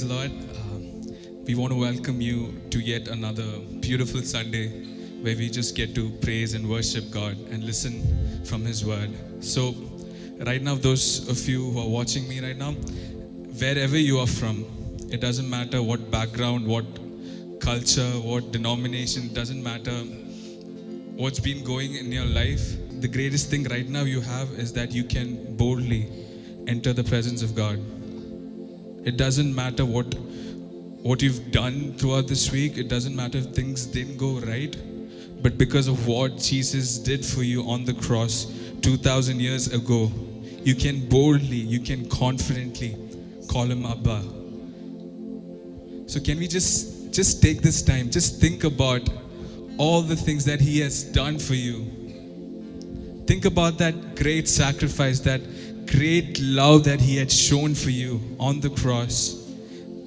Praise the Lord. We want to welcome you to yet another beautiful Sunday where we just get to praise and worship God and listen from His Word. So, right now, those of you who are watching me right now, wherever you are from, it doesn't matter what background, what culture, what denomination, it doesn't matter what's been going in your life. The greatest thing right now you have is that you can boldly enter the presence of God. It doesn't matter what you've done throughout this week. It doesn't matter if things didn't go right. But because of what Jesus did for you on the cross 2,000 years ago, you can boldly, you can confidently call Him Abba. So can we just take this time, just think about all the things that He has done for you. Think about that great sacrifice, that great love that He had shown for you on the cross.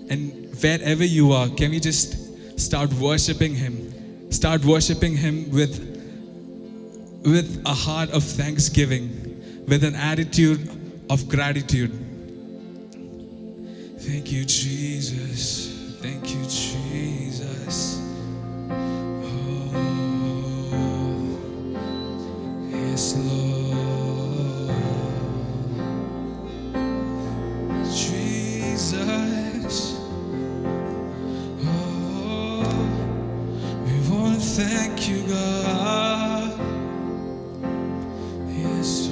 And wherever you are, can we just start worshiping Him? Start worshiping Him with a heart of thanksgiving, with an attitude of gratitude. Thank you, Jesus. Thank you, Jesus. Oh, yes, Lord. Jesus. Oh, we want to thank you, God. Yes,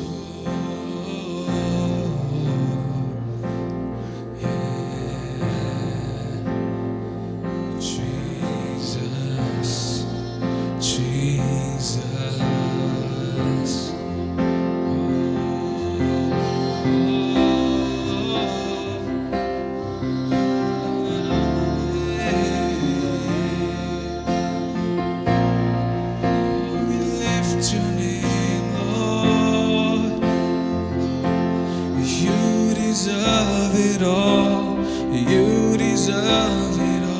deserve it all. You deserve it all.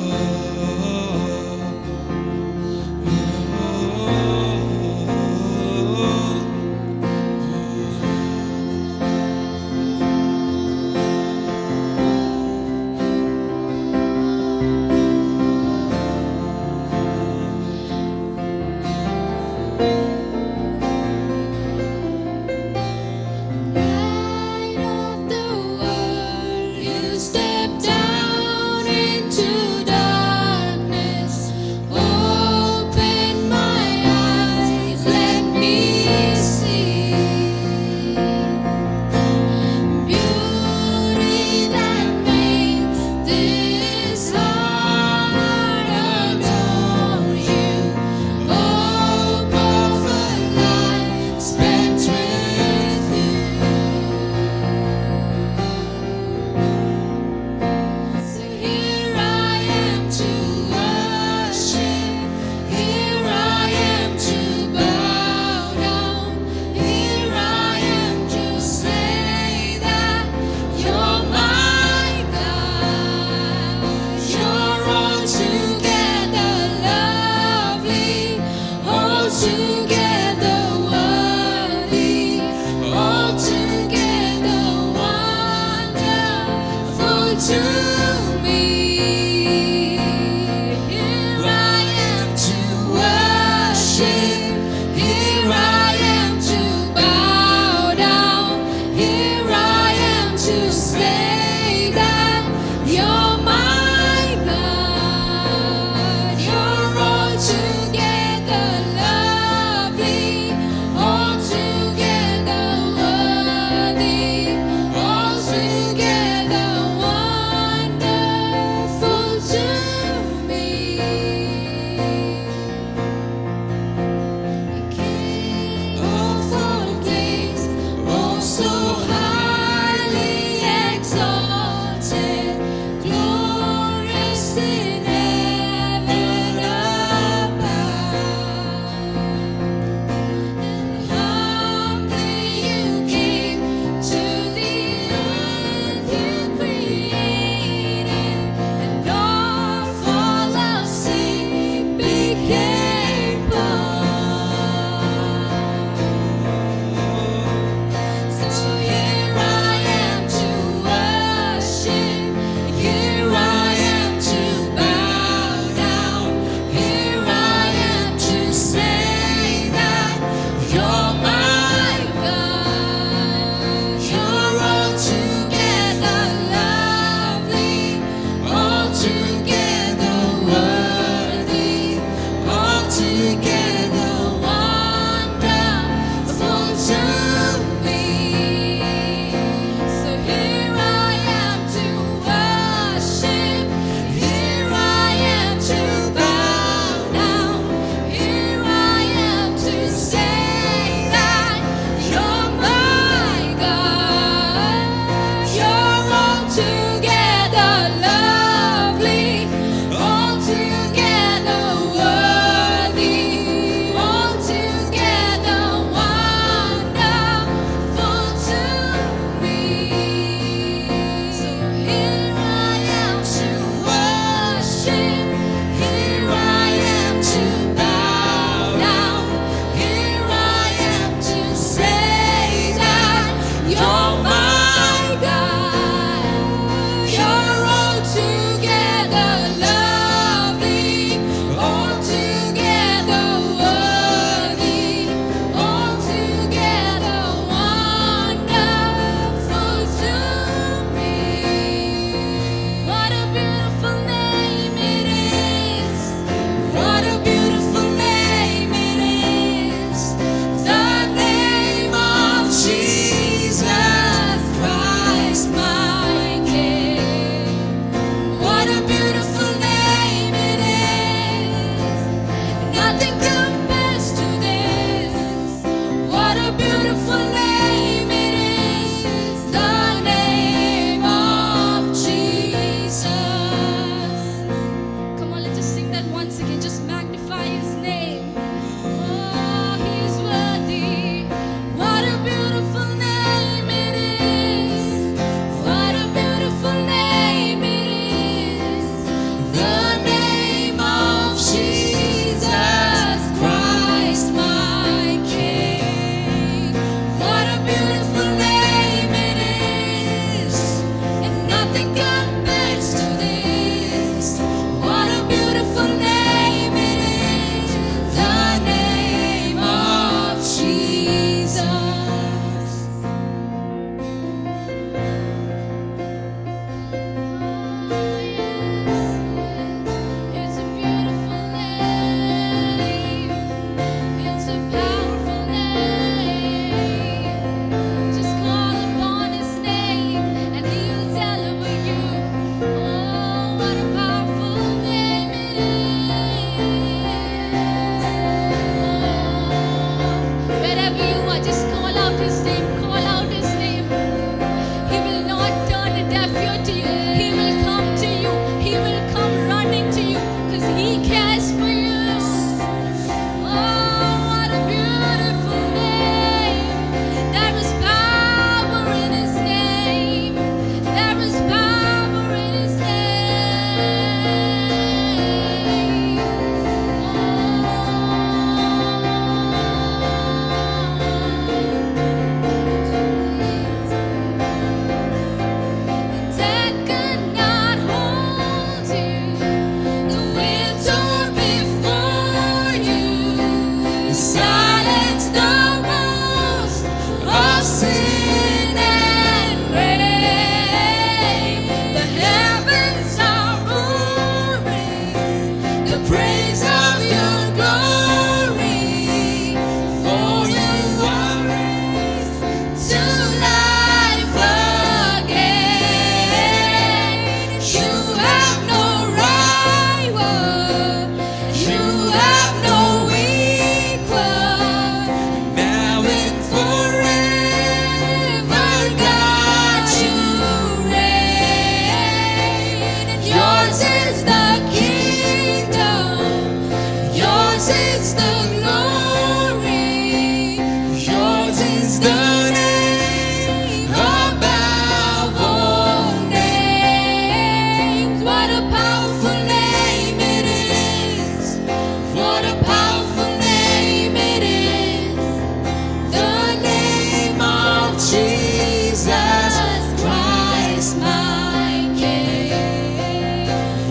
Here I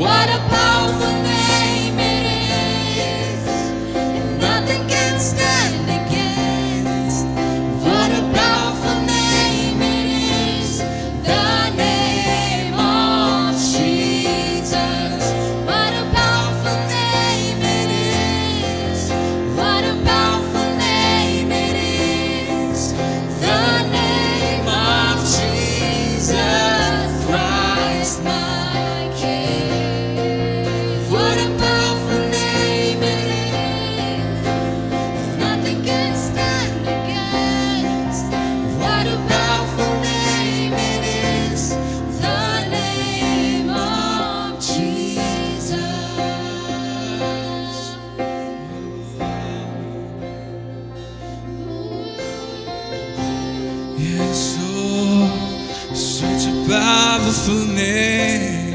What a powerful name it is. Nothing can stand against. What a powerful name it is. The name of Jesus. What a powerful name it is. What a powerful name it is. The name of Jesus Christ, my King. What a powerful name it is. Nothing can stand against. What a powerful name it is. The name of Jesus. Yes, oh, such a powerful name.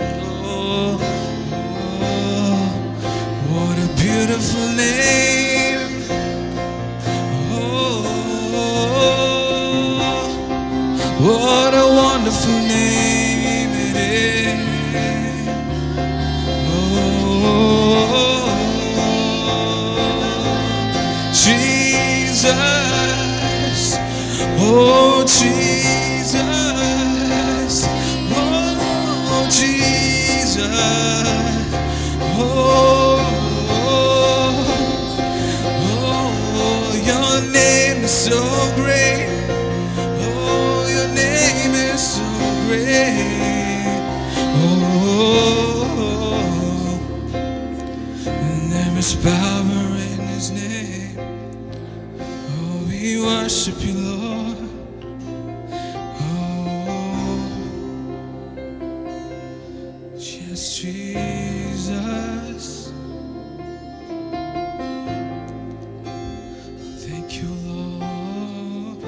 Oh, oh, what a beautiful name. Oh, what a wonderful name it is. Oh, Jesus. Oh, Jesus. Oh, Jesus. Oh, your name is so great. Oh, your name is so great. Oh, and there is power in His name. Oh, we worship you, Lord. Oh, yes, Jesus. Thank you, Lord.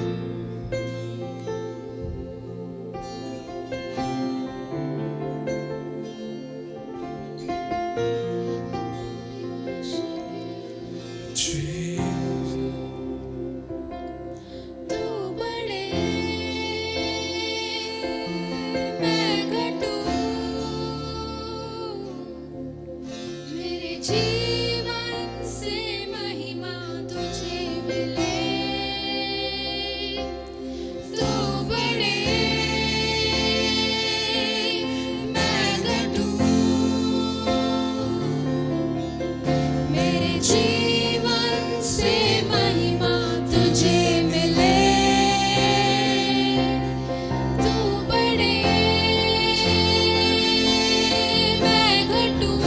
Jesus. तू बड़े मैं घटूं, मेरे जीवन से महिमा तुझे मिले। तू बड़े मैं घटूं, मेरे जीवन से महिमा तुझे मिले। तू बड़े मैं घटूं,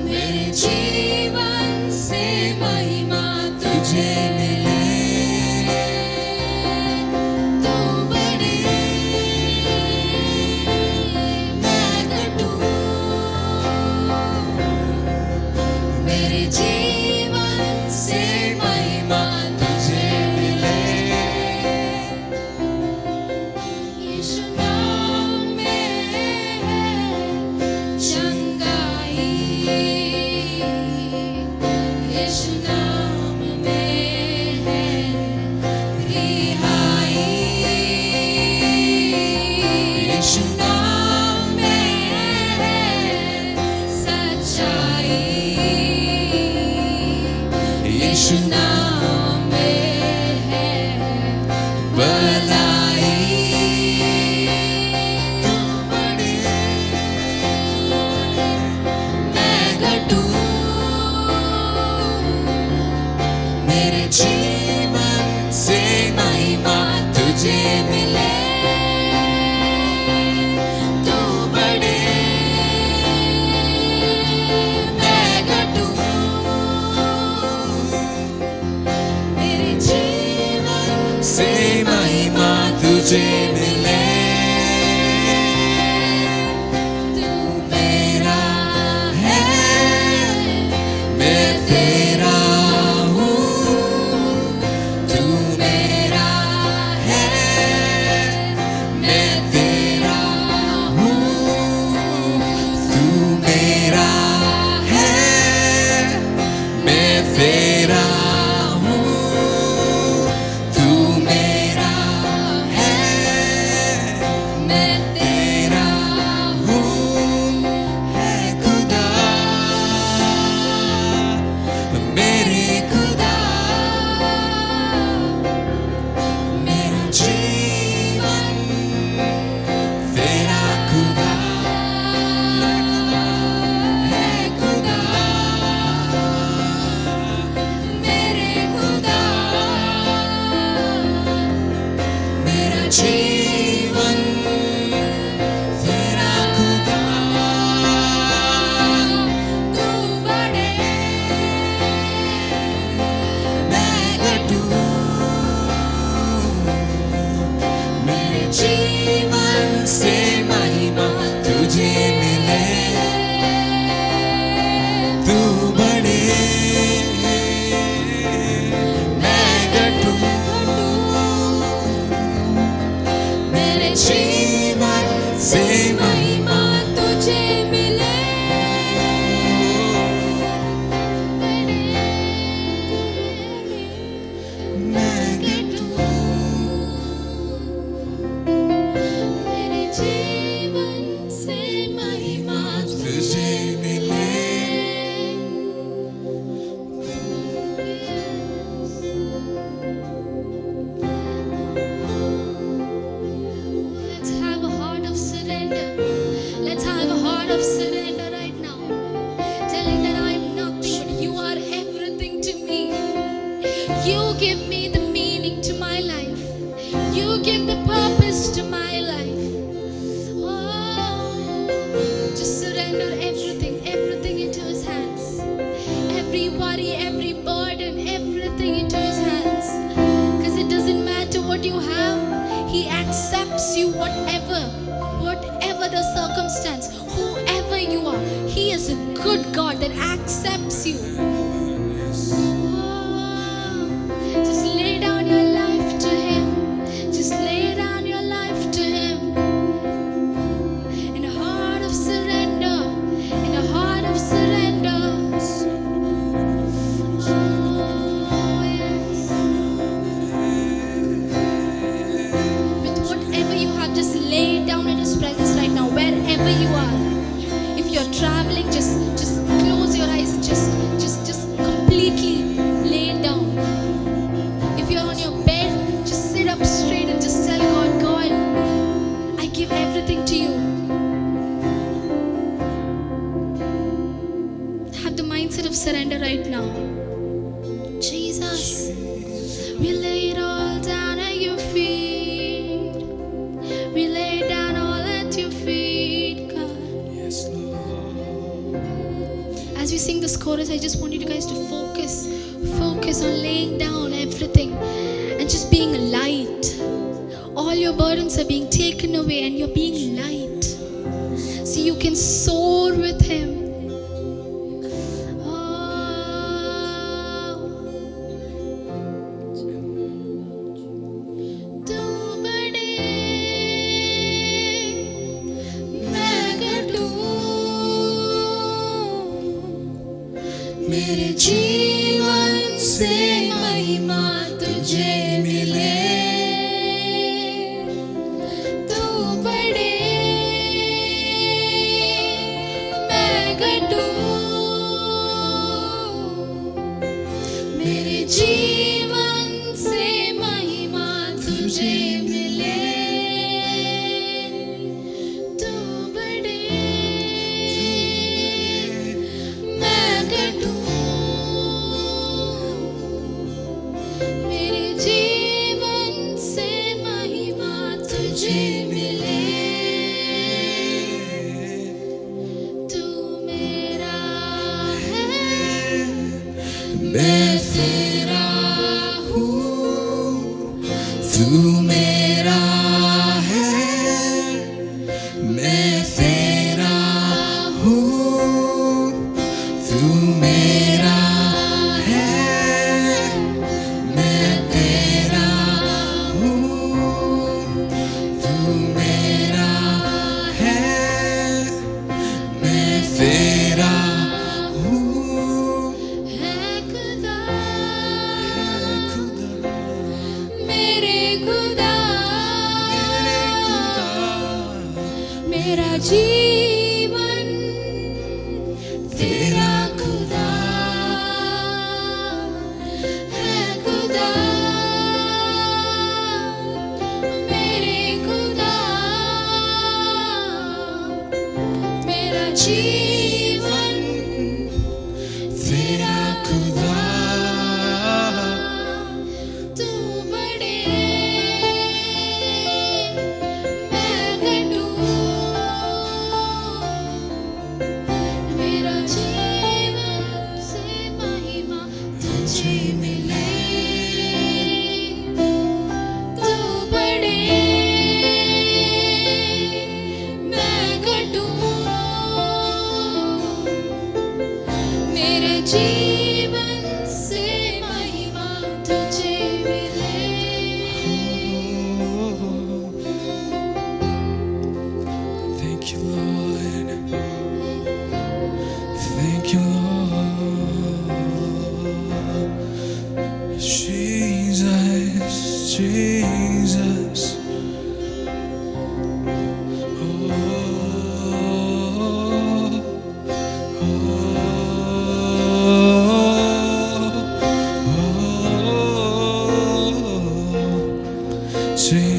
मेरे जीवन से महिमा तुझे मिले। तू बड़े मैं घटूं, मेरे जीवन से महिमा तुझे मिले। यीशु नाम में है चंगाई, यीशु नाम में है रिहाई, यीशु नाम में है सच्चाई, यीशु नाम में है भलाई। तू बड़े मैं घटूं, मेरे जीवन से महिमा तुझे मिले। तू बड़े मैं घटूं, मेरे जीवन से महिमा तुझे मिले। तू मेरा है, मैं तेरा हूँ। तू मेरा है, मैं तेरा हूँ। तू मेरा है, मैं तेरा हूँ। तू मेरा है, से महिमा तुझे मिले मैं गिनूं मेरे जीवन से महिमा तुझे मिले Let's have a heart of surrender. Let's have a heart of surrender right now. Telling that I am nothing, but you are everything to me. You give me the meaning to my life. You give the purpose to my life. Oh, just surrender everything, everything into His hands. Every worry, every burden, everything into His hands. Because it doesn't matter what you have, He accepts you, whatever the circumstance, whoever you are. He is a good God that accepts you. Oh, just lay down your life to Him. Just lay down your life to Him. In a heart of surrender, in a heart of surrender. Oh, yes. With whatever you have, just lay it down in His presence right now, wherever you are. If you're traveling, just close your eyes and just completely lay it down. If you're on your bed, just sit up straight and just tell God, God, I give everything to you. Have the mindset of surrender right now. Jesus, we lay it all down at your feet. We lay it down all at your feet, God. Yes, Lord. As we sing this chorus, I just want you guys to focus on laying down everything and just being light. All your burdens are being taken away and you're being light. So you can soar with Him. मेरे जीवन से महिमा तुझे मिले तू बड़े मैं घटूं मेरे जीवन से महिमा तुझे मिले तू बड़े मैं घटूं मेरे जीवन से महिमा तुझे मिले तू मेरा है मैं तेरा हूँ तू मेरा है मैं तेरा हूँ तू मेरा है मैं तेरा हूँ तू मेरा है मैं तेरा हूँ है खुदा खुदा मेरे खुदा मेरे खुदा मेरा जीवन तेरा खुदा है खुदा मेरे खुदा मेरा जीवन तेरा खुदा तू बड़े मैं घटूं मेरा जीवन से महिमा तुझे मिले तू बड़े मैं घटूं मेरे जीवन से महिमा तुझे मिले you, Lord. Thank you, Lord. Jesus, Jesus.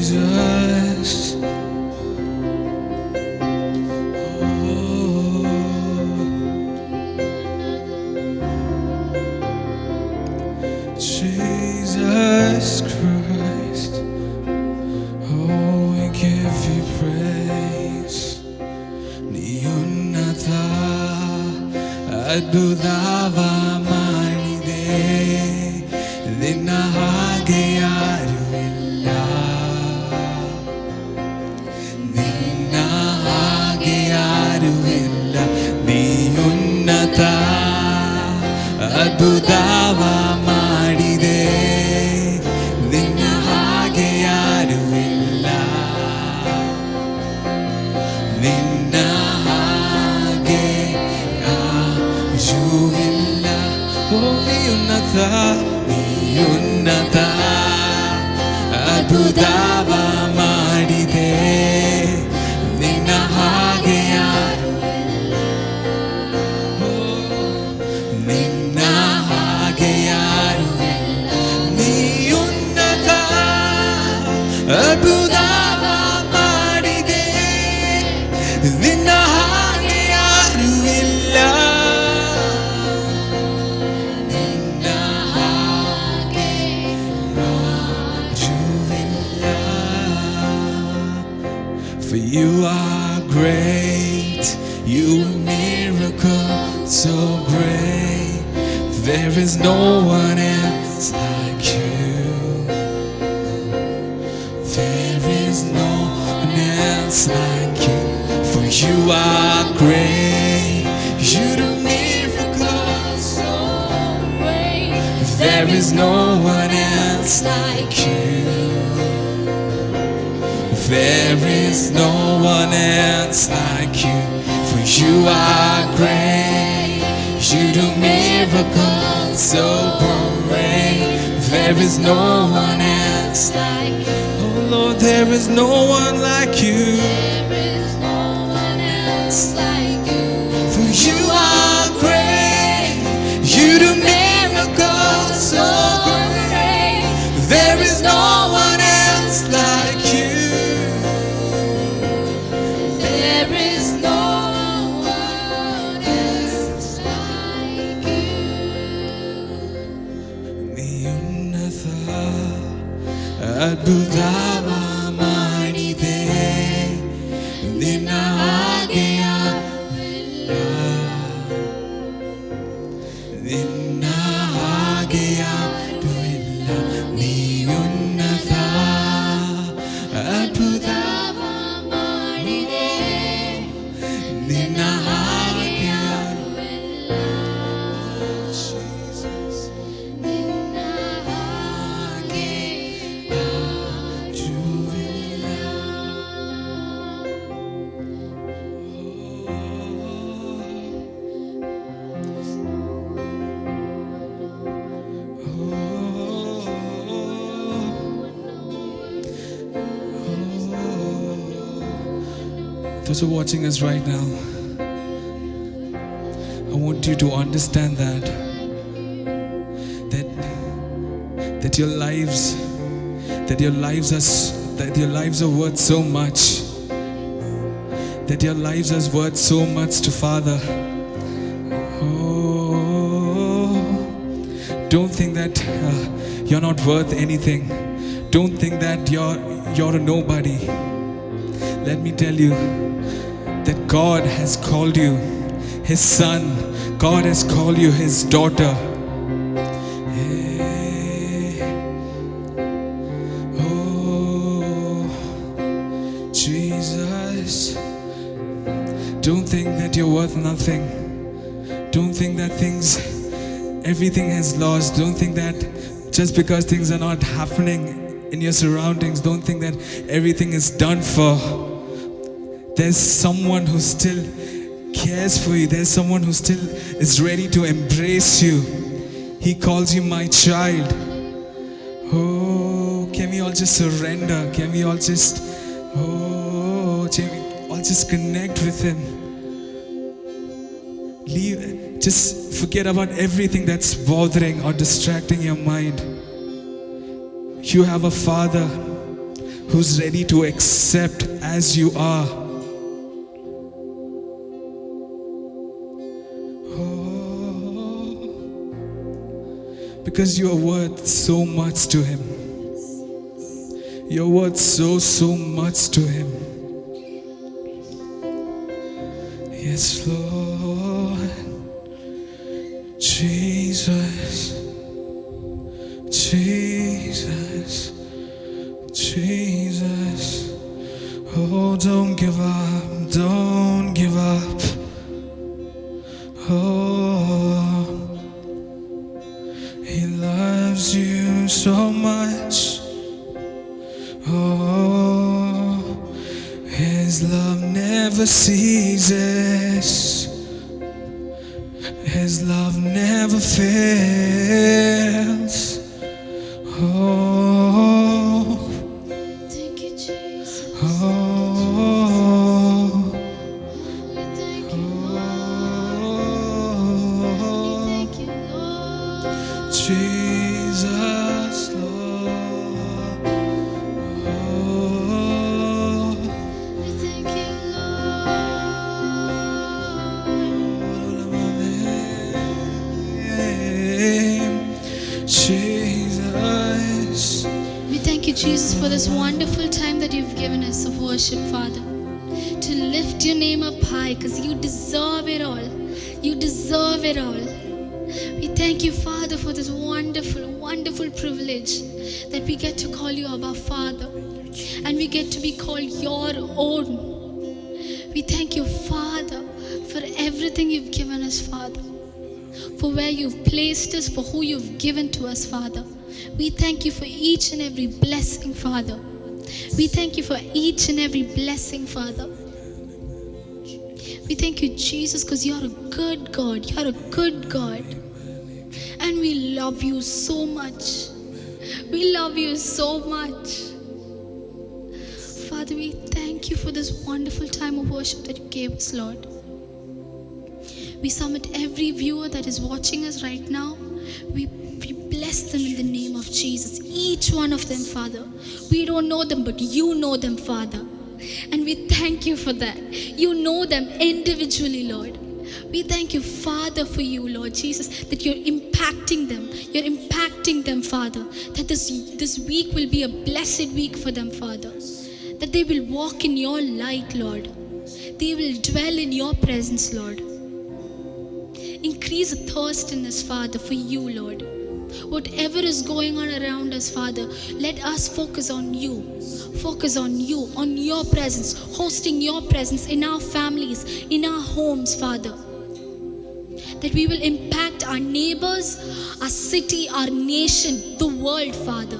Jesus, Jesus Christ, oh, we give you praise. Niyunnata adbudava manide, ninna hage yaru illa. Ninna hage yaru illa. Niyunnata adbudava ಮಾಡಿದೆ ನಿನ್ನ ಹಾಗೆ ಯಾರು ಇಲ್ಲ ನಿನ್ನ ಹಾಗೆ ಯಾರೂ ಇಲ್ಲ ಓ ನೀಯುನ್ನತ ನೀಯುನ್ನತ ಅದ್ಭುತವ ಮಾಡಿದೆ ನಿನ್ನ ಹಾಗೆ ಯಾರು ನಿನ್ನ ಹಾಗೆ ಯಾರು ನೀಯುನ್ನತ ಅದ್ಭುತವ ಮಾಡಿದೆ ನಿನ್ನ ಹಾಗೆ ಯಾರು ಇಲ್ಲ ನಿನ್ನ ಹಾಗೆ ಯಾರೂ ಇಲ್ಲ. For you are great, you are miracle so great. There is no one else like you. There is no one else like you. For you are great, you do miracles so great. There is no one else like you. There is no one else like you. For you are great, you do miracles so great. There is no one else like you. Oh Lord, there is no one like you. There is no one else like you. For you are great, you do miracles so great. There is no one else like you. There is no one else like you. ನೀಯುನ್ನತ ಅದ್ಭುತವ ಮಾಡಿದೆ ನಿನ್ನ ಹಾಗೆ ಯಾರಿಲ್ಲ. ನಿನ್ನ ಹಾಗೆ ಯಾರೂ ಇಲ್ಲ. ನೀಯುನ್ನತ ಅದ್ಭುತವ ಮಾಡಿದೆ ನಿನ್ನ ಹಾಗೆ ಯಾರೂ ಇಲ್ಲ. Jesus. ನಿನ್ನ ಹಾಗೆ ಯಾರೂ ಇಲ್ಲ. Those who are watching us right now, I want you to understand that your lives are worth so much. That your lives are worth so much to Father. Oh, don't think that you're not worth anything. Don't think that you're a nobody. Let me tell you that God has called you His son. God has called you His daughter. Oh, Jesus. Don't think that you're worth nothing. Don't think that everything has lost. Don't think that just because things are not happening in your surroundings, don't think that everything is done for. There's someone who still cares for you. There's someone who still is ready to embrace you. He calls you my child. Oh, can we all just surrender? Can we all just connect with him? Just forget about everything that's bothering or distracting your mind. You have a father who's ready to accept as you are. Because you are worth so much to him. You're worth so much to him. Yes, Lord. Jesus, Jesus, Jesus. Oh, don't give up, don't give up. Oh, he loves you so much. Oh, his love never ceases. His love never fails. Oh, Thank you, Jesus. oh, We thank you, thank you, Lord. Jesus, Lord. Oh, We thank you, Jesus. We thank you, Jesus, for this wonderful time that you've given us of worship, Father. To lift your name up high because you deserve it all. You deserve it all. We thank you, Father, for this wonderful, wonderful privilege that we get to call you Abba Father and we get to be called your own. We thank you, Father, for everything you've given us, Father, for where you've placed us, for who you've given to us, Father. We thank you for each and every blessing, Father. We thank you for each and every blessing, Father. We thank you, Jesus, because you're a good God. You're a good God. And we love you so much. We love you so much. Father, we thank you for this wonderful time of worship that you gave us, Lord. We submit every viewer that is watching us right now. We bless them in the name of Jesus. Each one of them, Father. We don't know them, but you know them, Father. And we thank you for that. You know them individually, Lord. We thank you, Father, for you, Lord Jesus, that you're impacting them. You're impacting them, Father. That this week will be a blessed week for them, Father. That they will walk in your light, Lord. They will dwell in your presence, Lord. Increase a thirst in us, Father, for you, Lord. Whatever is going on around us, Father, let us focus on you. Focus on you, on your presence, hosting your presence in our families, in our homes, Father. That we will impact our neighbors, our city, our nation, the world, Father.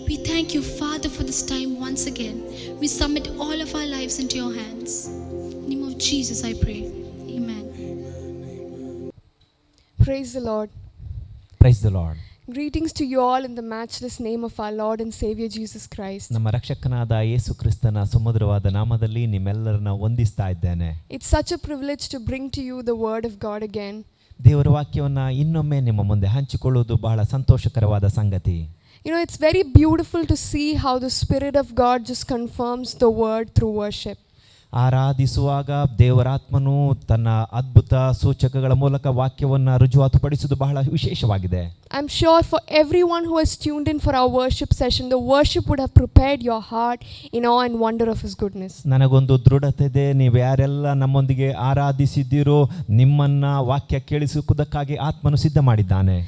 We thank you, Father, for this time once again. We submit all of our lives into your hands. In the name of Jesus, I pray. Amen. Praise the Lord. Praise the lord. Greetings to you all in the matchless name of our Lord and Savior Jesus Christ. ನಮ್ಮ ರಕ್ಷಕನಾದ ಯೇಸು ಕ್ರಿಸ್ತನ ಸುಮಧುರವಾದ ನಾಮದಲ್ಲಿ ನಿಮ್ಮೆಲ್ಲರನ್ನ ವಂದಿಸ್ತಾ ಇದ್ದೇನೆ. It's such a privilege to bring to you the word of God again. ದೇವರ ವಾಕ್ಯವನ್ನ ಇನ್ನೊಮ್ಮೆ ನಿಮ್ಮ ಮುಂದೆ ಹಂಚಿಕೊಳ್ಳುವುದು ಬಹಳ ಸಂತೋಷಕರವಾದ ಸಂಗತಿ. You know, it's very beautiful to see how the Spirit of God just confirms the word through worship. ಆರಾಧಿಸುವಾಗ ದೇವರಾತ್ಮನು ತನ್ನ ಅದ್ಭುತ ಸೂಚಕಗಳ ಮೂಲಕ ವಾಕ್ಯವನ್ನು ರುಜುವಾತುಪಡಿಸುವುದು ಬಹಳ ವಿಶೇಷವಾಗಿದೆ. I'm sure for everyone who has tuned in for our worship session, the worship would have prepared your heart in awe and wonder of His goodness. ನನಗೊಂದು ದೃಢತೆ ಇದೆ, ನೀವು ಯಾರೆಲ್ಲ ನಮ್ಮೊಂದಿಗೆ ಆರಾಧಿಸಿದ್ದೀರೋ ನಿಮ್ಮನ್ನ ವಾಕ್ಯ ಕೇಳಿಸುವುದಕ್ಕಾಗಿ ಆತ್ಮನು ಸಿದ್ಧ ಮಾಡಿದ್ದಾನೆ.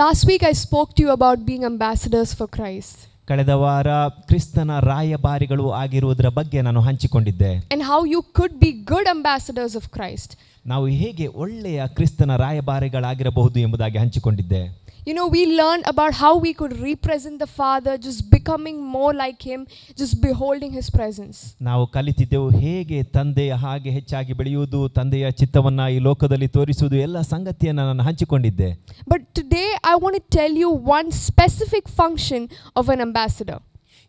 Last week I spoke to you about being ambassadors for Christ. ಕಳೆದ ವಾರ ಕ್ರಿಸ್ತನ ರಾಯಭಾರಿಗಳು ಆಗಿರುವುದರ ಬಗ್ಗೆ ನಾನು ಹಂಚಿಕೊಂಡಿದ್ದೆ. And how you could be good ambassadors of Christ. ನಾವು ಹೇಗೆ ಒಳ್ಳೆಯ ಕ್ರಿಸ್ತನ ರಾಯಭಾರಿಗಳಾಗಿರಬಹುದು ಎಂಬುದಾಗಿ ಹಂಚಿಕೊಂಡಿದ್ದೆ. You know, we learned about how we could represent the Father, just becoming more like Him, just beholding His presence. ನಾವು ಕಲಿತಿದ್ದೆವು ಹೇಗೆ ತಂದೆಯ ಹಾಗೆ ಹೆಚ್ಚಾಗಿ ಬೆಳೆಯುವುದು, ತಂದೆಯ ಚಿತ್ತವನ್ನು ಈ ಲೋಕದಲ್ಲಿ ತೋರಿಸುವುದು, ಎಲ್ಲ ಸಂಗತಿಯನ್ನು ನಾನು ಹಂಚಿಕೊಂಡಿದ್ದೆ. But today I want to tell you one specific function of an ambassador.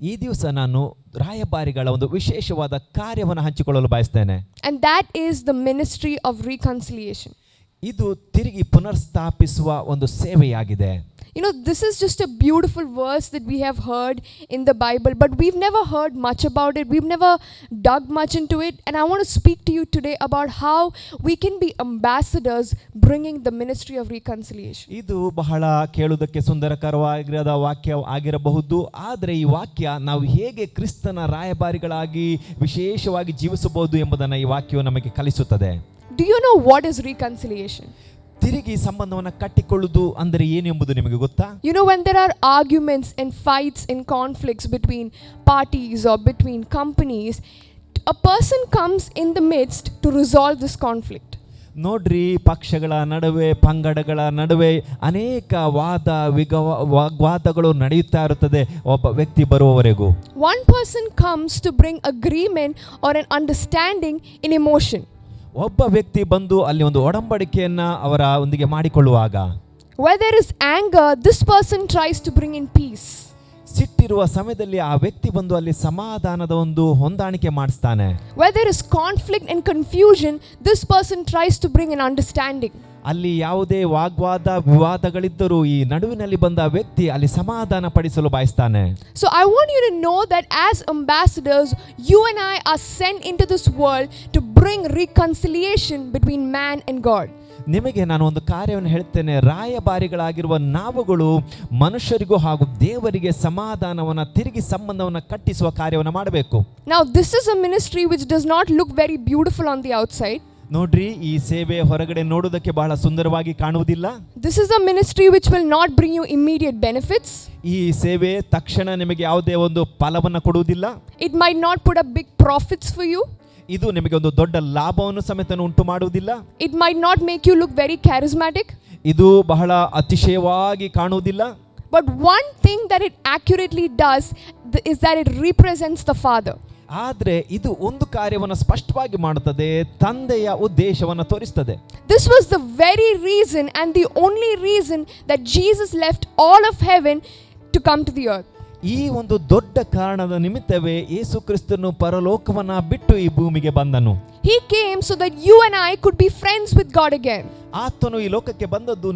ಈ ದಿವಸ ನಾನು ರಾಯಭಾರಿಗಳ ಒಂದು ವಿಶೇಷವಾದ ಕಾರ್ಯವನ್ನು ಹಂಚಿಕೊಳ್ಳಲು ಬಯಸ್ತೇನೆ. And that is the ministry of reconciliation. ಇದು ತಿರುಗಿ ಪುನರ್ಸ್ಥಾಪಿಸುವ ಒಂದು ಸೇವೆಯಾಗಿದೆ. You know, this is just a beautiful verse that we have heard in the Bible, but we've never heard much about it. We've never dug much into it. And I want to speak to you today about how we can be ambassadors bringing the ministry of reconciliation. ಇದು ಬಹಳ ಕೇಳುವುದಕ್ಕೆ ಸುಂದರಕರವಾಗಿರದ ವಾಕ್ಯ ಆಗಿರಬಹುದು, ಆದರೆ ಈ ವಾಕ್ಯ ನಾವು ಹೇಗೆ ಕ್ರಿಸ್ತನ ರಾಯಭಾರಿಗಳಾಗಿ ವಿಶೇಷವಾಗಿ ಜೀವಿಸಬಹುದು ಎಂಬುದನ್ನು ಈ ವಾಕ್ಯವು ನಮಗೆ ಕಲಿಸುತ್ತದೆ. Do you know what is reconciliation? ತಿರುಗಿ ಸಂಬಂಧವನ್ನು ಕಟ್ಟಿಕೊಳ್ಳುವುದು ಅಂದರೆ ಏನು ಎಂಬುದು ನಿಮಗೆ ಗೊತ್ತಾ? You know, when there are arguments and fights and conflicts between parties or between companies, a person comes in the midst to resolve this conflict. ನೋಡ್ರಿ, ಪಕ್ಷಗಳ ನಡುವೆ, ಪಂಗಡಗಳ ನಡುವೆ ಅನೇಕ ವಾಗ್ವಾದಗಳು ನಡೆಯುತ್ತಾ ಇರುತ್ತದೆ ಒಬ್ಬ ವ್ಯಕ್ತಿ ಬರುವವರೆಗೂ. One person comes to bring agreement or an understanding in emotion. ಒಬ್ಬ ವ್ಯಕ್ತಿ ಬಂದು ಅಲ್ಲಿ ಒಂದು ಒಡಂಬಡಿಕೆಯನ್ನ ಅವರ ಒಂದಿಗೆ ಮಾಡಿಕೊಳ್ಳುವಾಗ, Where there is anger, this person tries to bring in peace. ಸಿಟ್ಟಿರುವ ಸಮಯದಲ್ಲಿ ಆ ವ್ಯಕ್ತಿ ಬಂದು ಅಲ್ಲಿ ಸಮಾಧಾನದ ಒಂದು ಹೊಂದಾಣಿಕೆ ಮಾಡಿಸ್ತಾನೆ. Where there is conflict and confusion, this person tries to bring an understanding. ಅಲ್ಲಿ ಯಾವುದೇ ವಾಗ್ವಾದ ವಿವಾದಗಳಿದ್ದರೂ ಈ ನಡುವಿನಲ್ಲಿ ಬಂದ ವ್ಯಕ್ತಿ ಅಲ್ಲಿ ಸಮಾಧಾನ ಪಡಿಸಲು ಬಯಸ್ತಾನೆ. So I want you to know that as ambassadors, you and I are sent into this world to bring reconciliation between man and God. ನಿಮಗೆ ನಾನು ಒಂದು ಕಾರ್ಯವನ್ನು ಹೇಳ್ತೇನೆ. ರಾಯಭಾರಿಗಳಾಗಿರುವ ನಾವುಗಳು ಮನುಷ್ಯರಿಗೂ ಹಾಗೂ ದೇವರಿಗೆ ಸಮಾಧಾನವನ್ನು, ತಿರುಗಿ ಸಂಬಂಧವನ್ನು ಕಟ್ಟಿಸುವ ಕಾರ್ಯವನ್ನು ಮಾಡಬೇಕು. Now this is a ministry which does not look very beautiful on the outside. ನೋಡ್ರಿ, ಈ ಸೇವೆ ಹೊರಗಡೆ ನೋಡುವುದಕ್ಕೆ ಬಹಳ ಸುಂದರವಾಗಿ ಕಾಣುವುದಿಲ್ಲ. This is a ministry which will not bring you immediate benefits. ಈ ಸೇವೆ ತಕ್ಷಣ ನಿಮಗೆ ಯಾವುದೇ ಒಂದು ಫಲವನ್ನು ಕೊಡುವುದಿಲ್ಲ. It might not put up big profits for you. ಇದು ನಿಮಗೆ ಒಂದು ದೊಡ್ಡ ಲಾಭವನ್ನು ಸಮೇತ ಉಂಟು ಮಾಡುವುದಿಲ್ಲ. It might not make you look very charismatic. ಇದು ಬಹಳ ಅತಿಶಯವಾಗಿ ಕಾಣುವುದಿಲ್ಲ. But one thing that it accurately does is that it represents the Father. ಆದರೆ ಇದು ಒಂದು ಕಾರ್ಯವನ್ನು ಸ್ಪಷ್ಟವಾಗಿ ಮಾಡುತ್ತದೆ, ತಂದೆಯ ಉದ್ದೇಶವನ್ನು ತೋರಿಸುತ್ತದೆ. This was the very reason and the only reason that Jesus left all of heaven to come to the earth. ಈ ಒಂದು ದೊಡ್ಡ ಕಾರಣದ ನಿಮಿತ್ತವೇ ಯೇಸು ಕ್ರಿಸ್ತನು ಪರಲೋಕವನ್ನ ಬಿಟ್ಟು ಈ ಭೂಮಿಗೆ ಬಂದನು. He came so that you and I could be friends with God again. ಆತನು ಈ ಲೋಕಕ್ಕೆ ಬಂದದ್ದು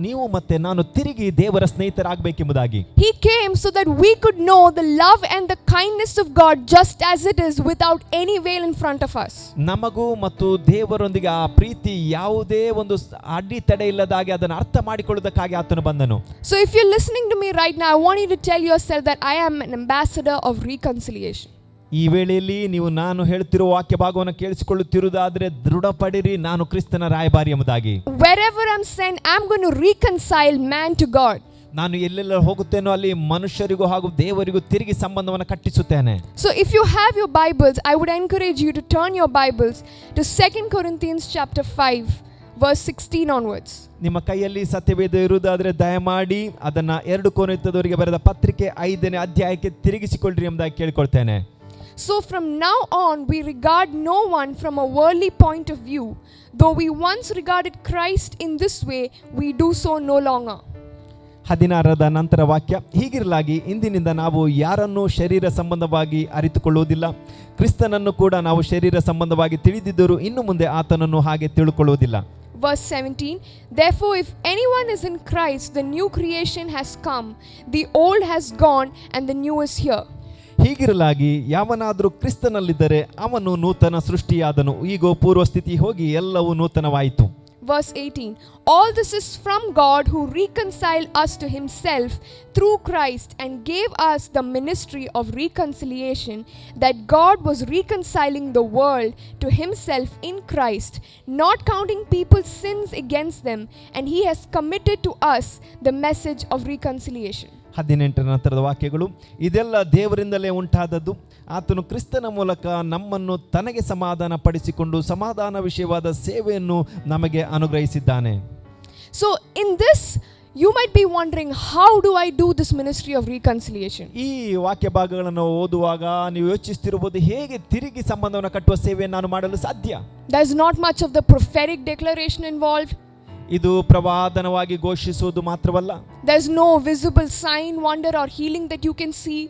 ನೀವು ಮತ್ತೆ ನಾನು ತಿರುಗಿ ದೇವರ ಸ್ನೇಹಿತರಾಗಬೇಕೆಂಬುದಾಗಿ. He came so that we could know the love and the kindness of God just as it is, without any veil in front of us. ನಮಗೂ ಮತ್ತು ದೇವರೊಂದಿಗೆ ಆ ಪ್ರೀತಿ ಯಾವುದೇ ಒಂದು ಅಡ್ಡಿತಡೆ ಇಲ್ಲದಾಗಿ ಅದನ್ನು ಅರ್ಥ ಮಾಡಿಕೊಳ್ಳುವುದಕ್ಕಾಗಿ ಆತನು ಬಂದನು. So if you're listening to me right now, I want you to tell yourself that I am an ambassador of reconciliation. ಈ ವೇಳೆಯಲ್ಲಿ ನೀವು ನಾನು ಹೇಳುತ್ತಿರುವ ವಾಕ್ಯ ಭಾಗವನ್ನು ಕೇಳಿಸಿಕೊಳ್ಳುತ್ತಿರುವುದಾದರೆ ದೃಢಪಡಿರಿ, ನಾನು ಕ್ರಿಸ್ತನ ರಾಯಭಾರಿ ಎಂಬುದಾಗಿ. Wherever I'm sent, I'm going to reconcile man to God. ನಾನು ಎಲ್ಲೆಲ್ಲ ಹೋಗುತ್ತೇನೋ ಅಲ್ಲಿ ಮನುಷ್ಯರಿಗೂ ಹಾಗೂ ದೇವರಿಗೂ ತಿರುಗಿ ಸಂಬಂಧವನ್ನು ಕಟ್ಟಿಸುತ್ತೇನೆ. So if you have your Bibles, I would encourage you to turn your Bibles to 2 Corinthians chapter 5 verse 16 onwards. ನಿಮ್ಮ ಕೈಯಲ್ಲಿ ಸತ್ಯವೇದ ಇರುವುದಾದರೆ ದಯಮಾಡಿ ಅದನ್ನ 2 ಕೊರಿಂಥದವರಿಗೆ ಬರೆದ ಪತ್ರಿಕೆ 5ನೇ ಅಧ್ಯಾಯಕ್ಕೆ ತಿರುಗಿಸಿಕೊಳ್ಳ್ರಿ ಎಂಬುದಾಗಿ ಕೇಳಿಕೊಳ್ತೇನೆ. So from now on, we regard no one from a worldly point of view. Though we once regarded Christ in this way, we do so no longer. 16ರದ ನಂತರ ವಾಕ್ಯ, ಹೀಗಿರಲಾಗಿ ಇಂದಿನಿಂದ ನಾವು ಯಾರನ್ನೂ ಶರೀರ ಸಂಬಂಧವಾಗಿ ಅರಿತುಕೊಳ್ಳುವುದಿಲ್ಲ, ಕ್ರಿಸ್ತನನ್ನು ಕೂಡ ನಾವು ಶರೀರ ಸಂಬಂಧವಾಗಿ ತಿಳಿದಿದ್ದರೂ ಇನ್ನು ಮುಂದೆ ಆತನನ್ನು ಹಾಗೆ ತಿಳುಕೊಳ್ಳುವುದಿಲ್ಲ. Verse 17, therefore if anyone is in Christ, the new creation has come, the old has gone and the new is here. ಹೀಗಿರಲಾಗಿ ಯಾವನಾದರೂ ಕ್ರಿಸ್ತನಲ್ಲಿದ್ದರೆ ಅವನು ನೂತನ ಸೃಷ್ಟಿಯಾದನು, ಈಗ ಪೂರ್ವಸ್ಥಿತಿ ಹೋಗಿ ಎಲ್ಲವೂ ನೂತನವಾಯಿತು. Verse 18, all this is from God who reconciled us to himself through Christ and gave us the ministry of reconciliation, that God was reconciling the world to himself in Christ, not counting people's sins against them, and he has committed to us the message of reconciliation. 18ರ ನಂತರದ ವಾಕ್ಯಗಳು, ಇದೆಲ್ಲ ದೇವರಿಂದಲೇ ಉಂಟಾದದ್ದು, ಆತನು ಕ್ರಿಸ್ತನ ಮೂಲಕ ನಮ್ಮನ್ನು ತನಗೆ ಸಮಾಧಾನ ಪಡಿಸಿಕೊಂಡು ಸಮಾಧಾನ ವಿಷಯವಾದ ಸೇವೆಯನ್ನು ನಮಗೆ ಅನುಗ್ರಹಿಸಿದ್ದಾನೆ. So in this, You might be wondering, how do I do this ministry of reconciliation? ಈ ವಾಕ್ಯ ಭಾಗಗಳನ್ನು ಓದುವಾಗ ನೀವು ಯೋಚಿಸ್ತಿರಬಹುದು, ಹೇಗೆ ತಿರುಗಿ ಸಂಬಂಧವನ್ನು ಕಟ್ಟುವ ಸೇವೆಯನ್ನು ನಾನು ಮಾಡಲು ಸಾಧ್ಯ? There's not much of the prophetic declaration involved. ಇದು ಪ್ರವಾದನವಾಗಿ ಘೋಷಿಸುವುದು ಮಾತ್ರವಲ್ಲ, There's no visible sign, wonder or healing that you can see.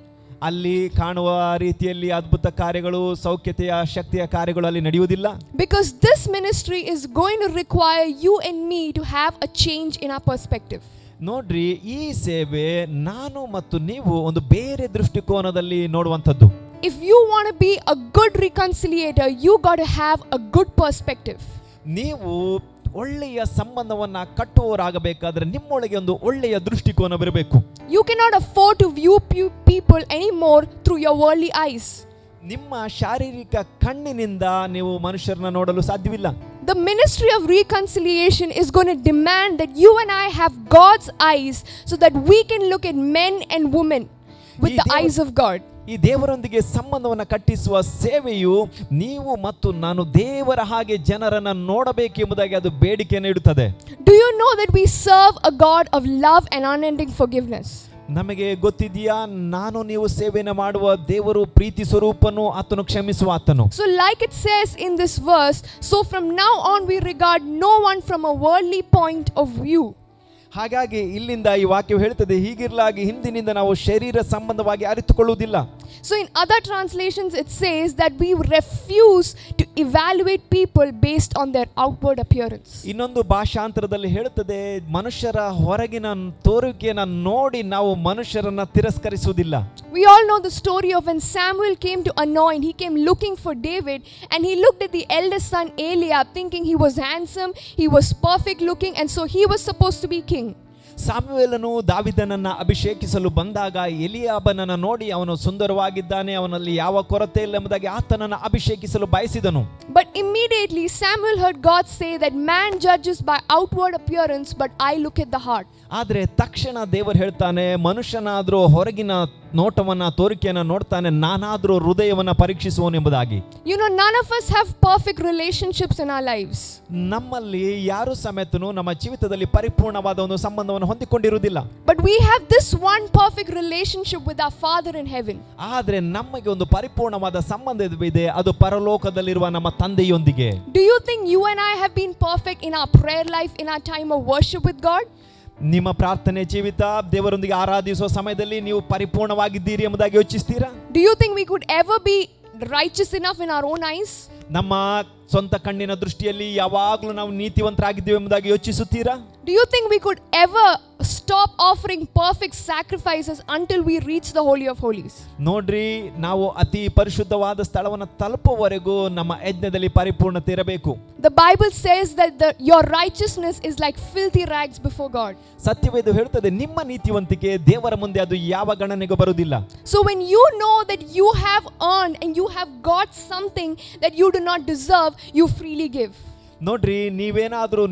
ಅಲ್ಲಿ ಕಾಣುವ ರೀತಿಯಲ್ಲಿ ಅದ್ಭುತ ಕಾರ್ಯಗಳು, ಸೌಖ್ಯತೆಯ ಶಕ್ತಿಯ ಕಾರ್ಯಗಳು ಅಲ್ಲಿ ನಡೆಯುವುದಿಲ್ಲ. Because this ministry is going to require you and me to have a change in our perspective. ನೋಡ್ರಿ, ಈ ಸೇವೆ ನಾನು ಮತ್ತು ನೀವು ಒಂದು ಬೇರೆ ದೃಷ್ಟಿಕೋನದಲ್ಲಿ ನೋಡುವಂಥದ್ದು. If you want to be a good reconciliator, you got to have a good perspective. ನೀವು ಒಳ್ಳೆಯ ಸಂಬಂಧವನ್ನ ಕಟ್ಟುವವರಾಗಬೇಕಾದ್ರೆ ನಿಮ್ಮೊಳಗೆ ಒಂದು ಒಳ್ಳೆಯ ದೃಷ್ಟಿಕೋನ ಬರಬೇಕು. You cannot afford to view people anymore through your worldly eyes. ನಿಮ್ಮ ಶಾರೀರಿಕ ಕಣ್ಣಿನಿಂದ ನೀವು ಮನುಷ್ಯರನ್ನ ನೋಡಲು ಸಾಧ್ಯವಿಲ್ಲ. The ministry of reconciliation is going to demand that you and I have God's eyes so that we can look at men and women with the eyes of God. ಈ ದೇವರೊಂದಿಗೆ ಸಂಬಂಧವನ್ನು ಕಟ್ಟಿಸುವ ಸೇವೆಯು ನೀವು ಮತ್ತು ನಾನು ದೇವರ ಹಾಗೆ ಜನರನ್ನ ನೋಡಬೇಕೆಂಬುದಾಗಿ ಅದು ಬೇಡಿಕೆಯನ್ನು ಇಡುತ್ತದೆ. Do you know that we serve a God of love and unending forgiveness? ನಮಗೆ ಗೊತ್ತಿದೆಯಾ, ನಾನು ನೀವು ಸೇವೆಯನ್ನು ಮಾಡುವ ದೇವರು ಪ್ರೀತಿ ಸ್ವರೂಪನು, ಆತನು ಕ್ಷಮಿಸುವ ಆತನು. So like it says in this verse, so from now on we regard no one from a worldly point of view. ಹಾಗಾಗಿ ಇಲ್ಲಿಂದ ಈ ವಾಕ್ಯವು ಹೇಳ್ತದೆ, ಹೀಗಿರಲಾಗಿ ಹಿಂದಿನಿಂದ ನಾವು ಶರೀರ ಸಂಬಂಧವಾಗಿ ಅರಿತುಕೊಳ್ಳುವುದಿಲ್ಲ. So in other translations it says that we refuse to evaluate people based on their outward appearance. ಇನ್ನೊಂದು ಭಾಷಾಂತರದಲ್ಲಿ ಹೇಳುತ್ತದೆ, ಮನುಷ್ಯರ ಹೊರಗಿನ ತೋರುವಿಕೆಯನ್ನು ನೋಡಿ ನಾವು ಮನುಷ್ಯರನ್ನ ತಿರಸ್ಕರಿಸುವುದಿಲ್ಲ. We all know the story of when Samuel came to anoint, he came looking for David and he looked at the eldest son Eliab thinking he was handsome, he was perfect looking, and so he was supposed to be king. ಸಾಮುವೇಲನು ದಾವಿದನನ್ನ ಅಭಿಷೇಕಿಸಲು ಬಂದಾಗ ಎಲಿಯಾಬನನ್ನ ನೋಡಿ ಅವನು ಸುಂದರವಾಗಿದ್ದಾನೆ, ಅವನಲ್ಲಿ ಯಾವ ಕೊರತೆ ಇಲ್ಲ ಎಂಬುದಾಗಿ ಆತನನ್ನು ಅಭಿಷೇಕಿಸಲು ಬಯಸಿದನು. But immediately Samuel heard God say that man judges by outward appearance, but I look at the heart. ಆದರೆ ತಕ್ಷಣ ದೇವರು ಹೇಳ್ತಾನೆ, ಮನುಷ್ಯನಾದ್ರೂ ಹೊರಗಿನ ನೋಟವನ್ನ ತೋರಿಕೆಯನ್ನ ನೋಡ್ತಾನೆ, ನಾನಾದ್ರೂ ಹೃದಯವನ್ನ ಪರೀಕ್ಷಿಸುವನು ಎಂಬುದಾಗಿ. You know, none of us have perfect relationships in our lives. ನಮ್ಮಲ್ಲಿ ಯಾರು ಸಮೇತನು ನಮ್ಮ ಜೀವಿತದಲ್ಲಿ ಪರಿಪೂರ್ಣವಾದ ಒಂದು ಸಂಬಂಧವನ್ನು ಹೊಂದಿಕೊಂಡಿರುವುದಿಲ್ಲ. But we have this one perfect relationship with our Father in heaven. ಆದರೆ ನಮಗೆ ಒಂದು ಪರಿಪೂರ್ಣವಾದ ಸಂಬಂಧವಿದೆ, ಅದು ಪರಲೋಕದಲ್ಲಿರುವ ನಮ್ಮ ತಂದೆಯೊಂದಿಗೆ. Do you think you and I have been perfect in our prayer life, in our time of worship with God? ನಿಮ್ಮ ಪ್ರಾರ್ಥನೆ ಜೀವಿತ, ದೇವರೊಂದಿಗೆ ಆರಾಧಿಸುವ ಸಮಯದಲ್ಲಿ ನೀವು ಪರಿಪೂರ್ಣವಾಗಿದ್ದೀರಿ ಎಂಬುದಾಗಿ ಯೋಚಿಸ್ತೀರಾ? Do you think we could ever be righteous enough in our own eyes? ನಮ್ಮ ಸ್ವಂತ ಕಣ್ಣಿನ ದೃಷ್ಟಿಯಲ್ಲಿ ಯಾವಾಗಲೂ ನಾವು ನೀತಿವಂತರಾಗಿದ್ದೇವೆ ಎಂಬುದಾಗಿ ಯೋಚಿಸುತ್ತೀರಾ? Do you think we could ever stop offering perfect sacrifices until we reach the Holy of Holies? ನೋಡ್ರಿ, ನಾವು ಅತಿ ಪರಿಶುದ್ಧವಾದ ಸ್ಥಳವನ್ನು ತಲುಪುವವರೆಗೂ ನಮ್ಮ ಯಜ್ಞದಲ್ಲಿ ಪರಿಪೂರ್ಣತೆ ಇರಬೇಕು. The Bible says that your righteousness is like filthy rags before God. ಸತ್ಯವೇದ ಹೇಳುತ್ತದೆ, ನಿಮ್ಮ ನೀತಿವಂತಿಕೆ ದೇವರ ಮುಂದೆ ಅದು ಯಾವ ಗಣನೆಗೂ ಬರುವುದಿಲ್ಲ. So when you know that you have earned and you have got something that you do not deserve, you freely give. ನೋಡ್ರಿ,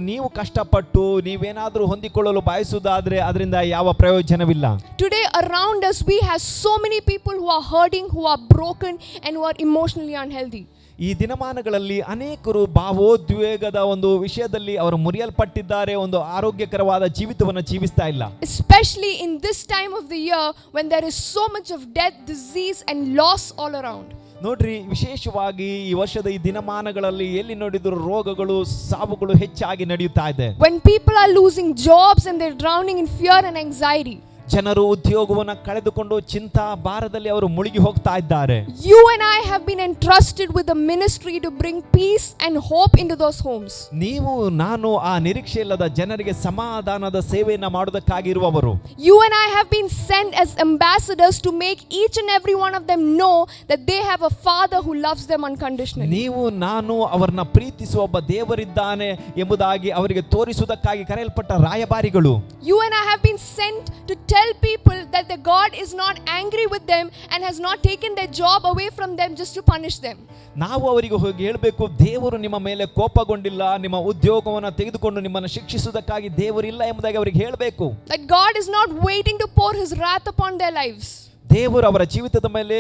ನೀವು ಕಷ್ಟಪಟ್ಟು ನೀವೇನಾದ್ರೂ ಹೊಂದಿಕೊಳ್ಳಲು ಬಯಸುವುದಾದ್ರೆ ಅದರಿಂದ ಯಾವ ಪ್ರಯೋಜನವಿಲ್ಲ. Today around us we have so many people who are hurting, who are broken and who are emotionally unhealthy. ಈ ದಿನಮಾನಗಳಲ್ಲಿ ಅನೇಕರು ಭಾವೋದ್ವೇಗದ ಒಂದು ವಿಷಯದಲ್ಲಿ ಅವರು ಮುರಿಯಲ್ಪಟ್ಟಿದ್ದಾರೆ, ಒಂದು ಆರೋಗ್ಯಕರವಾದ ಜೀವಿತವನ್ನು ಜೀವಿಸ್ತಾ ಇಲ್ಲ. Especially in this time of the year when there is so much of death, disease and loss all around. ನೋಡ್ರಿ, ವಿಶೇಷವಾಗಿ ಈ ವರ್ಷದ ಈ ದಿನಮಾನಗಳಲ್ಲಿ ಎಲ್ಲಿ ನೋಡಿದ್ರು ರೋಗಗಳು, ಸಾವುಗಳು ಹೆಚ್ಚಾಗಿ ನಡೆಯುತ್ತಾ ಇದೆ. When people are losing jobs and they're drowning in fear and anxiety. ಜನರು ಉದ್ಯೋಗವನ್ನು ಕಳೆದುಕೊಂಡು ಚಿಂತಾ ಭಾರದಲ್ಲಿ ಅವರು ಮುಳುಗಿ ಹೋಗ್ತಾ ಇದ್ದಾರೆ. You and I have been entrusted with a ministry to bring peace and hope into those homes. ನೀವು ನಾನು ಆ ನಿರೀಕ್ಷೆ ಇಲ್ಲದ ಜನರಿಗೆ ಸಮಾಧಾನದ ಸೇವೆಯನ್ನು ಮಾಡುವುದಕ್ಕಾಗಿರುವವರು. You and I have been sent as ambassadors to make each and every one of them know that they have a Father who loves them unconditionally. ನೀವು ನಾನು ಅವರನ್ನ ಪ್ರೀತಿಸುವ ಒಬ್ಬ ದೇವರಿದ್ದಾನೆ ಎಂಬುದಾಗಿ ಅವರಿಗೆ ತೋರಿಸುವುದಕ್ಕಾಗಿ ಕರೆಯಲ್ಪಟ್ಟ ರಾಯಭಾರಿಗಳು. You and I have been sent to tell people that the God is not angry with them and has not taken their job away from them just to punish them. ನಾವು ಅವರಿಗೆ ಹೋಗಿ ಹೇಳಬೇಕು, ದೇವರು ನಿಮ್ಮ ಮೇಲೆ ಕೋಪಗೊಂಡಿಲ್ಲ, ನಿಮ್ಮ ಉದ್ಯೋಗವನ್ನು ತೆಗೆದುಕೊಂಡು ನಿಮ್ಮನ್ನು ಶಿಕ್ಷಿಸುವುದಕ್ಕಾಗಿ ದೇವರಿಲ್ಲ ಎಂಬುದಾಗಿ ಅವರಿಗೆ ಹೇಳಬೇಕು. That God is not waiting to pour his wrath upon their lives. ದೇವರು ಅವರ ಜೀವಿತದ ಮೇಲೆ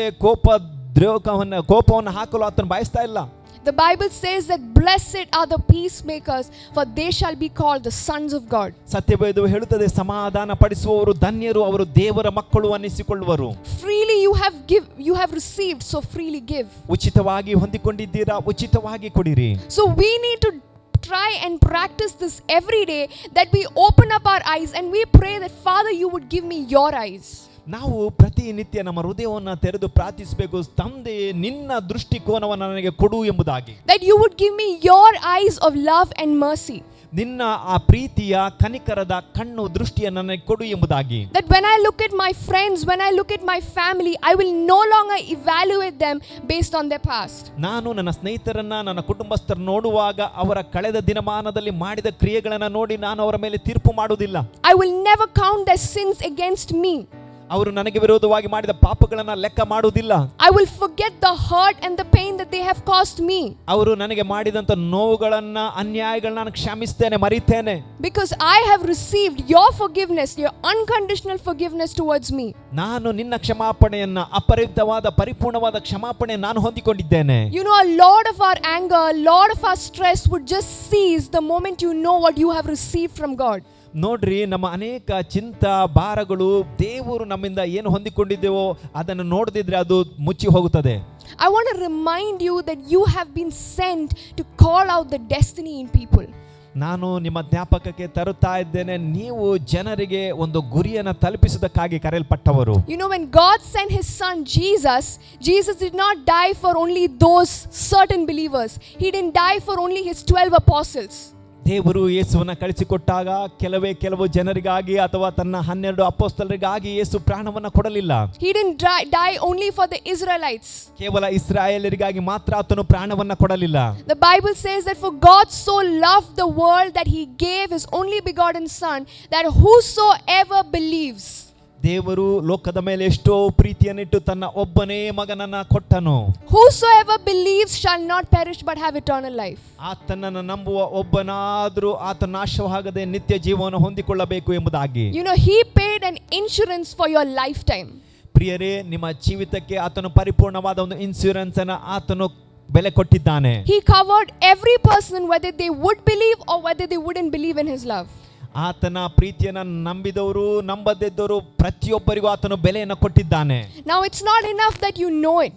ಕೋಪವನ್ನು ಹಾಕಲು ಆತನು ಬಯಸ್ತಾ ಇಲ್ಲ. The Bible says that blessed are the peacemakers, for they shall be called the sons of God. ಸತ್ಯವೇದವು ಹೇಳುತ್ತದೆ, ಸಮಾಧಾನ ಪಡಿಸುವವರು ಧನ್ಯರು, ಅವರು ದೇವರ ಮಕ್ಕಳು ಅನ್ನಿಸಿಕೊಳ್ಳುವರು. Freely you have received, so freely give. ಉಚಿತವಾಗಿ ಹೊಂದಿಕೊಂಡಿದ್ದೀರಾ, ಉಚಿತವಾಗಿ ಕೊಡಿರಿ. So we need to try and practice this every day, that we open up our eyes and we pray that Father, you would give me your eyes. ನಾವು ಪ್ರತಿನಿತ್ಯ ನಮ್ಮ ಹೃದಯವನ್ನು ತೆರೆದು ಪ್ರಾರ್ಥಿಸಬೇಕು, ತಂದೆ ನಿನ್ನ ದೃಷ್ಟಿಕೋನವನ್ನು ನನಗೆ ಕೊಡು ಎಂಬುದಾಗಿ. That you would give me your eyes of love and mercy. ನಿನ್ನ ಆ ಪ್ರೀತಿಯ ಕನಿಕರದ ಕಣ್ಣು ದೃಷ್ಟಿಯನ್ನು ನನಗೆ ಕೊಡು ಎಂಬುದಾಗಿ. That when I look at my friends, when I look at my family, I will no longer evaluate them based on their past. ನಾನು ನನ್ನ ಸ್ನೇಹಿತರನ್ನ, ನನ್ನ ಕುಟುಂಬಸ್ಥರನ್ನು ನೋಡುವಾಗ ಅವರ ಕಳೆದ ದಿನಮಾನದಲ್ಲಿ ಮಾಡಿದ ಕ್ರಿಯೆಗಳನ್ನು ನೋಡಿ ನಾನು ಅವರ ಮೇಲೆ ತೀರ್ಪು ಮಾಡುವುದಿಲ್ಲ. I will never count their sins against me. ಅವರು ನನಗೆ ವಿರೋಧವಾಗಿ ಮಾಡಿದ ಪಾಪಗಳನ್ನ ಲೆಕ್ಕ ಮಾಡುವುದಿಲ್ಲ. I will forget the hurt and the pain that they have caused me. ಅವರು ನನಗೆ ಮಾಡಿದಂತ ನೋವುಗಳನ್ನ, ಅನ್ಯಾಯಗಳನ್ನ ನಾನು ಕ್ಷಮಿಸ್ತೇನೆ, ಮರಿತೇನೆ. Because I have received your forgiveness, your unconditional forgiveness towards me. ನಾನು ನಿನ್ನ ಕ್ಷಮಾಪಣೆಯನ್ನ, ಅಪರಿಮಿತವಾದ ಪರಿಪೂರ್ಣವಾದ ಕ್ಷಮಾಪಣೆ ನಾನು ಹೊಂದಿಕೊಂಡಿದ್ದೇನೆ. You know, a lot of our anger, a lot of our stress would just cease the moment you know what you have received from God. ನೋಡ್ರಿ, ನಮ್ಮ ಅನೇಕ ಚಿಂತ ಭಾರಗಳು ದೇವರು ನಮ್ಮಿಂದ ಏನು ಹೊಂದಿಕೊಂಡಿದ್ದೇವೋ ಅದನ್ನು ನೋಡದಿದ್ರೆ ಅದು ಮುಚ್ಚಿ ಹೋಗುತ್ತದೆ. I want to remind you that you have been sent to call out the destiny in people. ನಾನು ನಿಮ್ಮ ಜ್ಞಾಪಕಕ್ಕೆ ತರುತ್ತಾ ಇದ್ದೇನೆ, ನೀವು ಜನರಿಗೆ ಒಂದು ಗುರಿಯನ್ನು ತಲುಪಿಸುವುದಕ್ಕಾಗಿ ಕರೆಯಲ್ಪಟ್ಟವರು. You know, when God sent his son Jesus did not die for only those certain believers. He didn't die for only his 12 apostles. ದೇವರು ಯೇಸುವನ್ನ ಕಳಿಸಿಕೊಟ್ಟಾಗ ಕೆಲವು ಜನರಿಗಾಗಿ ಅಥವಾ ತನ್ನ 12 ಅಪೊಸ್ತಲರಿಗಾಗಿ ಯೇಸು ಪ್ರಾಣವನ್ನ ಕೊಡಲಿಲ್ಲ. He didn't die only for the Israelites. ಕೇವಲ ಇಸ್ರಾಯೇಲರಿಗಾಗಿ ಮಾತ್ರ ಆತನು ಪ್ರಾಣವನ್ನ ಕೊಡಲಿಲ್ಲ. The Bible says that for God so loved the world that he gave his only begotten son, that whosoever believes. ದೇವರು ಲೋಕದ ಮೇಲೆ ಎಷ್ಟೋ ಪ್ರೀತಿಯನ್ನಿಟ್ಟು ತನ್ನ ಒಬ್ಬನೇ ಮಗನನ್ನ ಕೊಟ್ಟನು. Whosoever believes shall not perish but have eternal life. ಆತನನ್ನು ನಂಬುವ ಒಬ್ಬನಾದರೂ ಆತ ನಾಶವಾಗದೆ ನಿತ್ಯ ಜೀವವನ್ನು ಹೊಂದಿಕೊಳ್ಳಬೇಕು ಎಂಬುದಾಗಿ. You know, he paid an insurance for your lifetime. ಪ್ರಿಯರೇ, ನಿಮ್ಮ ಜೀವಿತಕ್ಕೆ ಆತನು ಪರಿಪೂರ್ಣವಾದ ಒಂದು ಇನ್ಶೂರೆನ್ಸ್ ಅನ್ನು ಆತನು ಬೆಲೆ ಕೊಟ್ಟಿದ್ದಾನೆ. He covered every person, whether they would believe or whether they wouldn't believe in his love. ಆತನ ಪ್ರೀತಿಯನ್ನು ನಂಬಿದವರು, ನಂಬದಿದ್ದವರು ಪ್ರತಿಯೊಬ್ಬರಿಗೂ ಆತನು ಬೆಲೆಯನ್ನು ಕೊಟ್ಟಿದ್ದಾನೆ. Now it's not enough that you know it.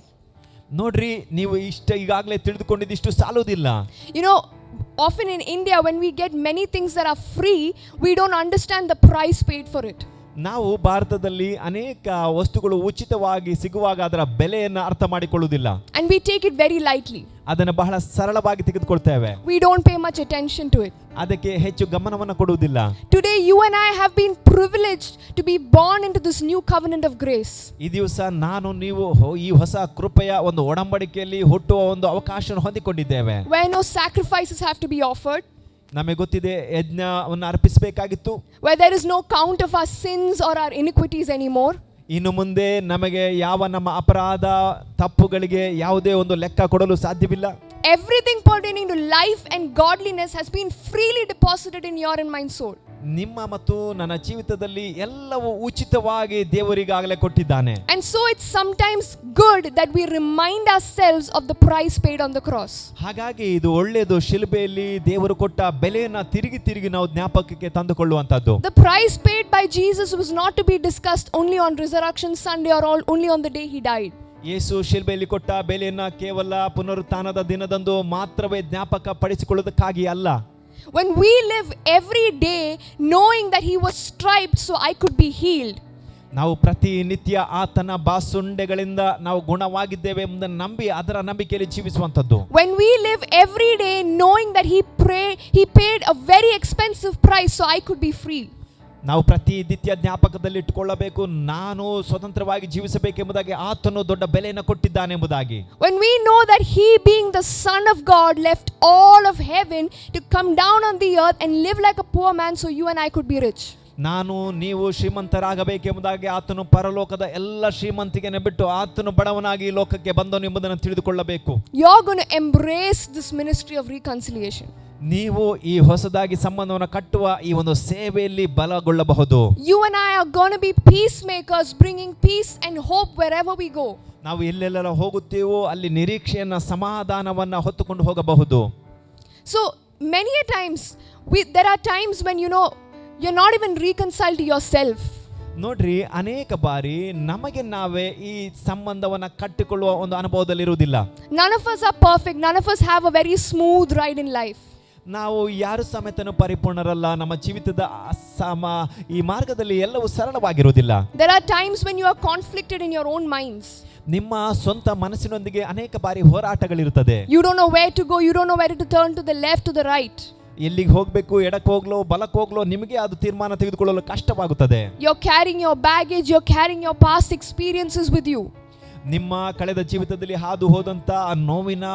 ನೋಡ್ರಿ, ನೀವು ಈಗಾಗಲೇ ತಿಳಿದುಕೊಂಡಿದ್ದಿಷ್ಟು ಸಾಲುವುದಿಲ್ಲ. You know, often in India when we get many things that are free, we don't understand the price paid for it. ನಾವು ಭಾರತದಲ್ಲಿ ಅನೇಕ ವಸ್ತುಗಳು ಉಚಿತವಾಗಿ ಸಿಗುವಾಗ ಅದರ ಬೆಲೆಯನ್ನು ಅರ್ಥ ಮಾಡಿಕೊಳ್ಳುವುದಿಲ್ಲ. And we take it very lightly. ಅದನ್ನು ಬಹಳ ಸರಳವಾಗಿ ತೆಗೆದುಕೊಳ್ತೇವೆ. We don't pay much attention to it. ಅದಕ್ಕೆ ಹೆಚ್ಚು ಗಮನವನ್ನು ಕೊಡುವುದಿಲ್ಲ. Today you and I have been privileged to be born into this new covenant of grace. ಈ ದಿವಸ ನಾನು ನೀವು ಈ ಹೊಸ ಕೃಪೆಯ ಒಂದು ಒಡಂಬಡಿಕೆಯಲ್ಲಿ ಹುಟ್ಟುವ ಒಂದು ಅವಕಾಶವನ್ನು ಹೊಂದಿಕೊಂಡಿದ್ದೇವೆ. Where no sacrifices have to be offered. ನಮಗೆ ಗೊತ್ತಿದೆ, ಯಜ್ಞವನ್ನು ಅರ್ಪಿಸಬೇಕಾಗಿತ್ತು. Where there is no count of our sins or our iniquities anymore. ಇನ್ನು ಮುಂದೆ ನಮಗೆ ಯಾವ ನಮ್ಮ ಅಪರಾಧ ತಪ್ಪುಗಳಿಗೆ ಯಾವುದೇ ಒಂದು ಲೆಕ್ಕ ಕೊಡಲು ಸಾಧ್ಯವಿಲ್ಲ. Everything pertaining to life and godliness has been freely deposited in your and mine soul. ನಿಮ್ಮ ಮತ್ತು ನನ್ನ ಜೀವಿತದಲ್ಲಿ ಎಲ್ಲವೂ ಉಚಿತವಾಗಿ ದೇವರಿಗಾಗಲೇ ಕೊಟ್ಟಿದ್ದಾನೆ. And so it's sometimes good that we remind ourselves of the price paid on the cross. ಹಾಗಾಗಿ ಇದು ಒಳ್ಳೆಯದು, ಶಿಲುಬೆಯಲ್ಲಿ ದೇವರು ಕೊಟ್ಟ ಬೆಲೆಯನ್ನು ತಿರುಗಿ ನಾವು ಜ್ಞಾಪಕಕ್ಕೆ ತಂದುಕೊಳ್ಳುವಂತದ್ದು. The price paid by Jesus was not to be discussed only on Resurrection Sunday or only on the day he died. ಯೇಸು ಶಿಲುಬೆಯಲ್ಲಿ ಕೊಟ್ಟ ಬೆಲೆಯನ್ನ ಕೇವಲ ಪುನರುತ್ಥಾನದ ದಿನದಂದು ಮಾತ್ರವೇ ಜ್ಞಾಪಕ ಪಡಿಸಿಕೊಳ್ಳುವುದಕ್ಕಾಗಿ ಅಲ್ಲ. When we live every day knowing that he was striped so I could be healed. ನಾವು ಪ್ರತಿನಿತ್ಯ ಆತನ ಬಾಸುಂಡೆಗಳಿಂದ ನಾವು ಗುಣವಾಗಿದ್ದೇವೆ ಎಂಬುದನ್ನು ನಂಬಿ ಅದರ ನಂಬಿಕೆಯಲ್ಲಿ ಜೀವಿಸುವಂತದ್ದು. When we live every day knowing that he paid a very expensive price so I could be free. ನಾವು ಪ್ರತಿನಿತ್ಯ ಜ್ಞಾಪಕದಲ್ಲಿ ಇಟ್ಟುಕೊಳ್ಳಬೇಕು, ನಾನು ಸ್ವತಂತ್ರವಾಗಿ ಜೀವಿಸಬೇಕೆಂಬುದಾಗಿ ಆತನು ದೊಡ್ಡ ಬೆಲೆಯನ್ನು ಕೊಟ್ಟಿದ್ದಾನೆ ಎಂಬುದಾಗಿ. When we know that he being the Son of God left all of heaven to come down on the earth and live like a poor man so you and I could be rich. ನಾನು ನೀವು ಶ್ರೀಮಂತರಾಗಬೇಕೆಂಬುದಾಗಿ ಆತನು ಪರಲೋಕದ ಎಲ್ಲ ಶ್ರೀಮಂತಿಕೆಯನ್ನು ಬಿಟ್ಟು ಆತನು ಬಡವನಾಗಿ ಈ ಲೋಕಕ್ಕೆ ಬಂದನು ಎಂಬುದನ್ನು ತಿಳಿದುಕೊಳ್ಳಬೇಕು. You're going to embrace this ministry of reconciliation. ನೀವು ಈ ಹೊಸದಾಗಿ ಸಂಬಂಧವನ್ನು ಕಟ್ಟುವ ಈ ಒಂದು ಸೇವೆಯಲ್ಲಿ ಬಲಗೊಳ್ಳಬಹುದು. You and I are going to be peacemakers, bringing peace and hope wherever we go. ನಾವು ಎಲ್ಲೆಲ್ಲ ಹೋಗುತ್ತೇವೋ ಅಲ್ಲಿ ನಿರೀಕ್ಷೆಯನ್ನ ಸಮಾಧಾನವನ್ನ ಹೊತ್ತುಕೊಂಡು ಹೋಗಬಹುದು. So many a times there are times when you're not even reconciled to yourself. ನೋಡ್ರಿ, ಅನೇಕ ಬಾರಿ ನಮಗೆ ನಾವೇ ಈ ಸಂಬಂಧವನ್ನ ಕಟ್ಟಿಕೊಳ್ಳುವ ಒಂದು ಅನುಭವದಲ್ಲಿ ಇರುವುದಿಲ್ಲ. None of us are perfect. None of us have a very smooth ride in life. ನಾವು ಯಾರು ಸಮೇತನು ಪರಿಪೂರ್ಣರಲ್ಲ. ನಮ್ಮ ಜೀವಿತದ ಈ ಮಾರ್ಗದಲ್ಲಿ ಎಲ್ಲವೂ ಸರಳವಾಗಿರುವುದಿಲ್ಲ. There are times when you are conflicted in your own minds. ನಿಮ್ಮ ಸ್ವಂತ ಮನಸ್ಸಿನೊಂದಿಗೆ ಅನೇಕ ಬಾರಿ ಹೋರಾಟಗಳಿರುತ್ತದೆ. You don't know where to go. You don't know whether to turn to the left, to the right. ಎಲ್ಲಿಗೆ ಹೋಗಬೇಕು, ಎಡಕ್ಕೆ ಹೋಗ್ಲೋ ಬಲಕ್ಕೆ ಹೋಗ್ಲೋ ನಿಮಗೆ ಅದು ತೀರ್ಮಾನ ತೆಗೆದುಕೊಳ್ಳಲು ಕಷ್ಟವಾಗುತ್ತದೆ. You're carrying your baggage. You're carrying your past experiences with you. ನಿಮ್ಮ ಕಳೆದ ಜೀವಿತದಲ್ಲಿ ಹಾದು ಹೋದಂತ ಆ ನೋವಿನ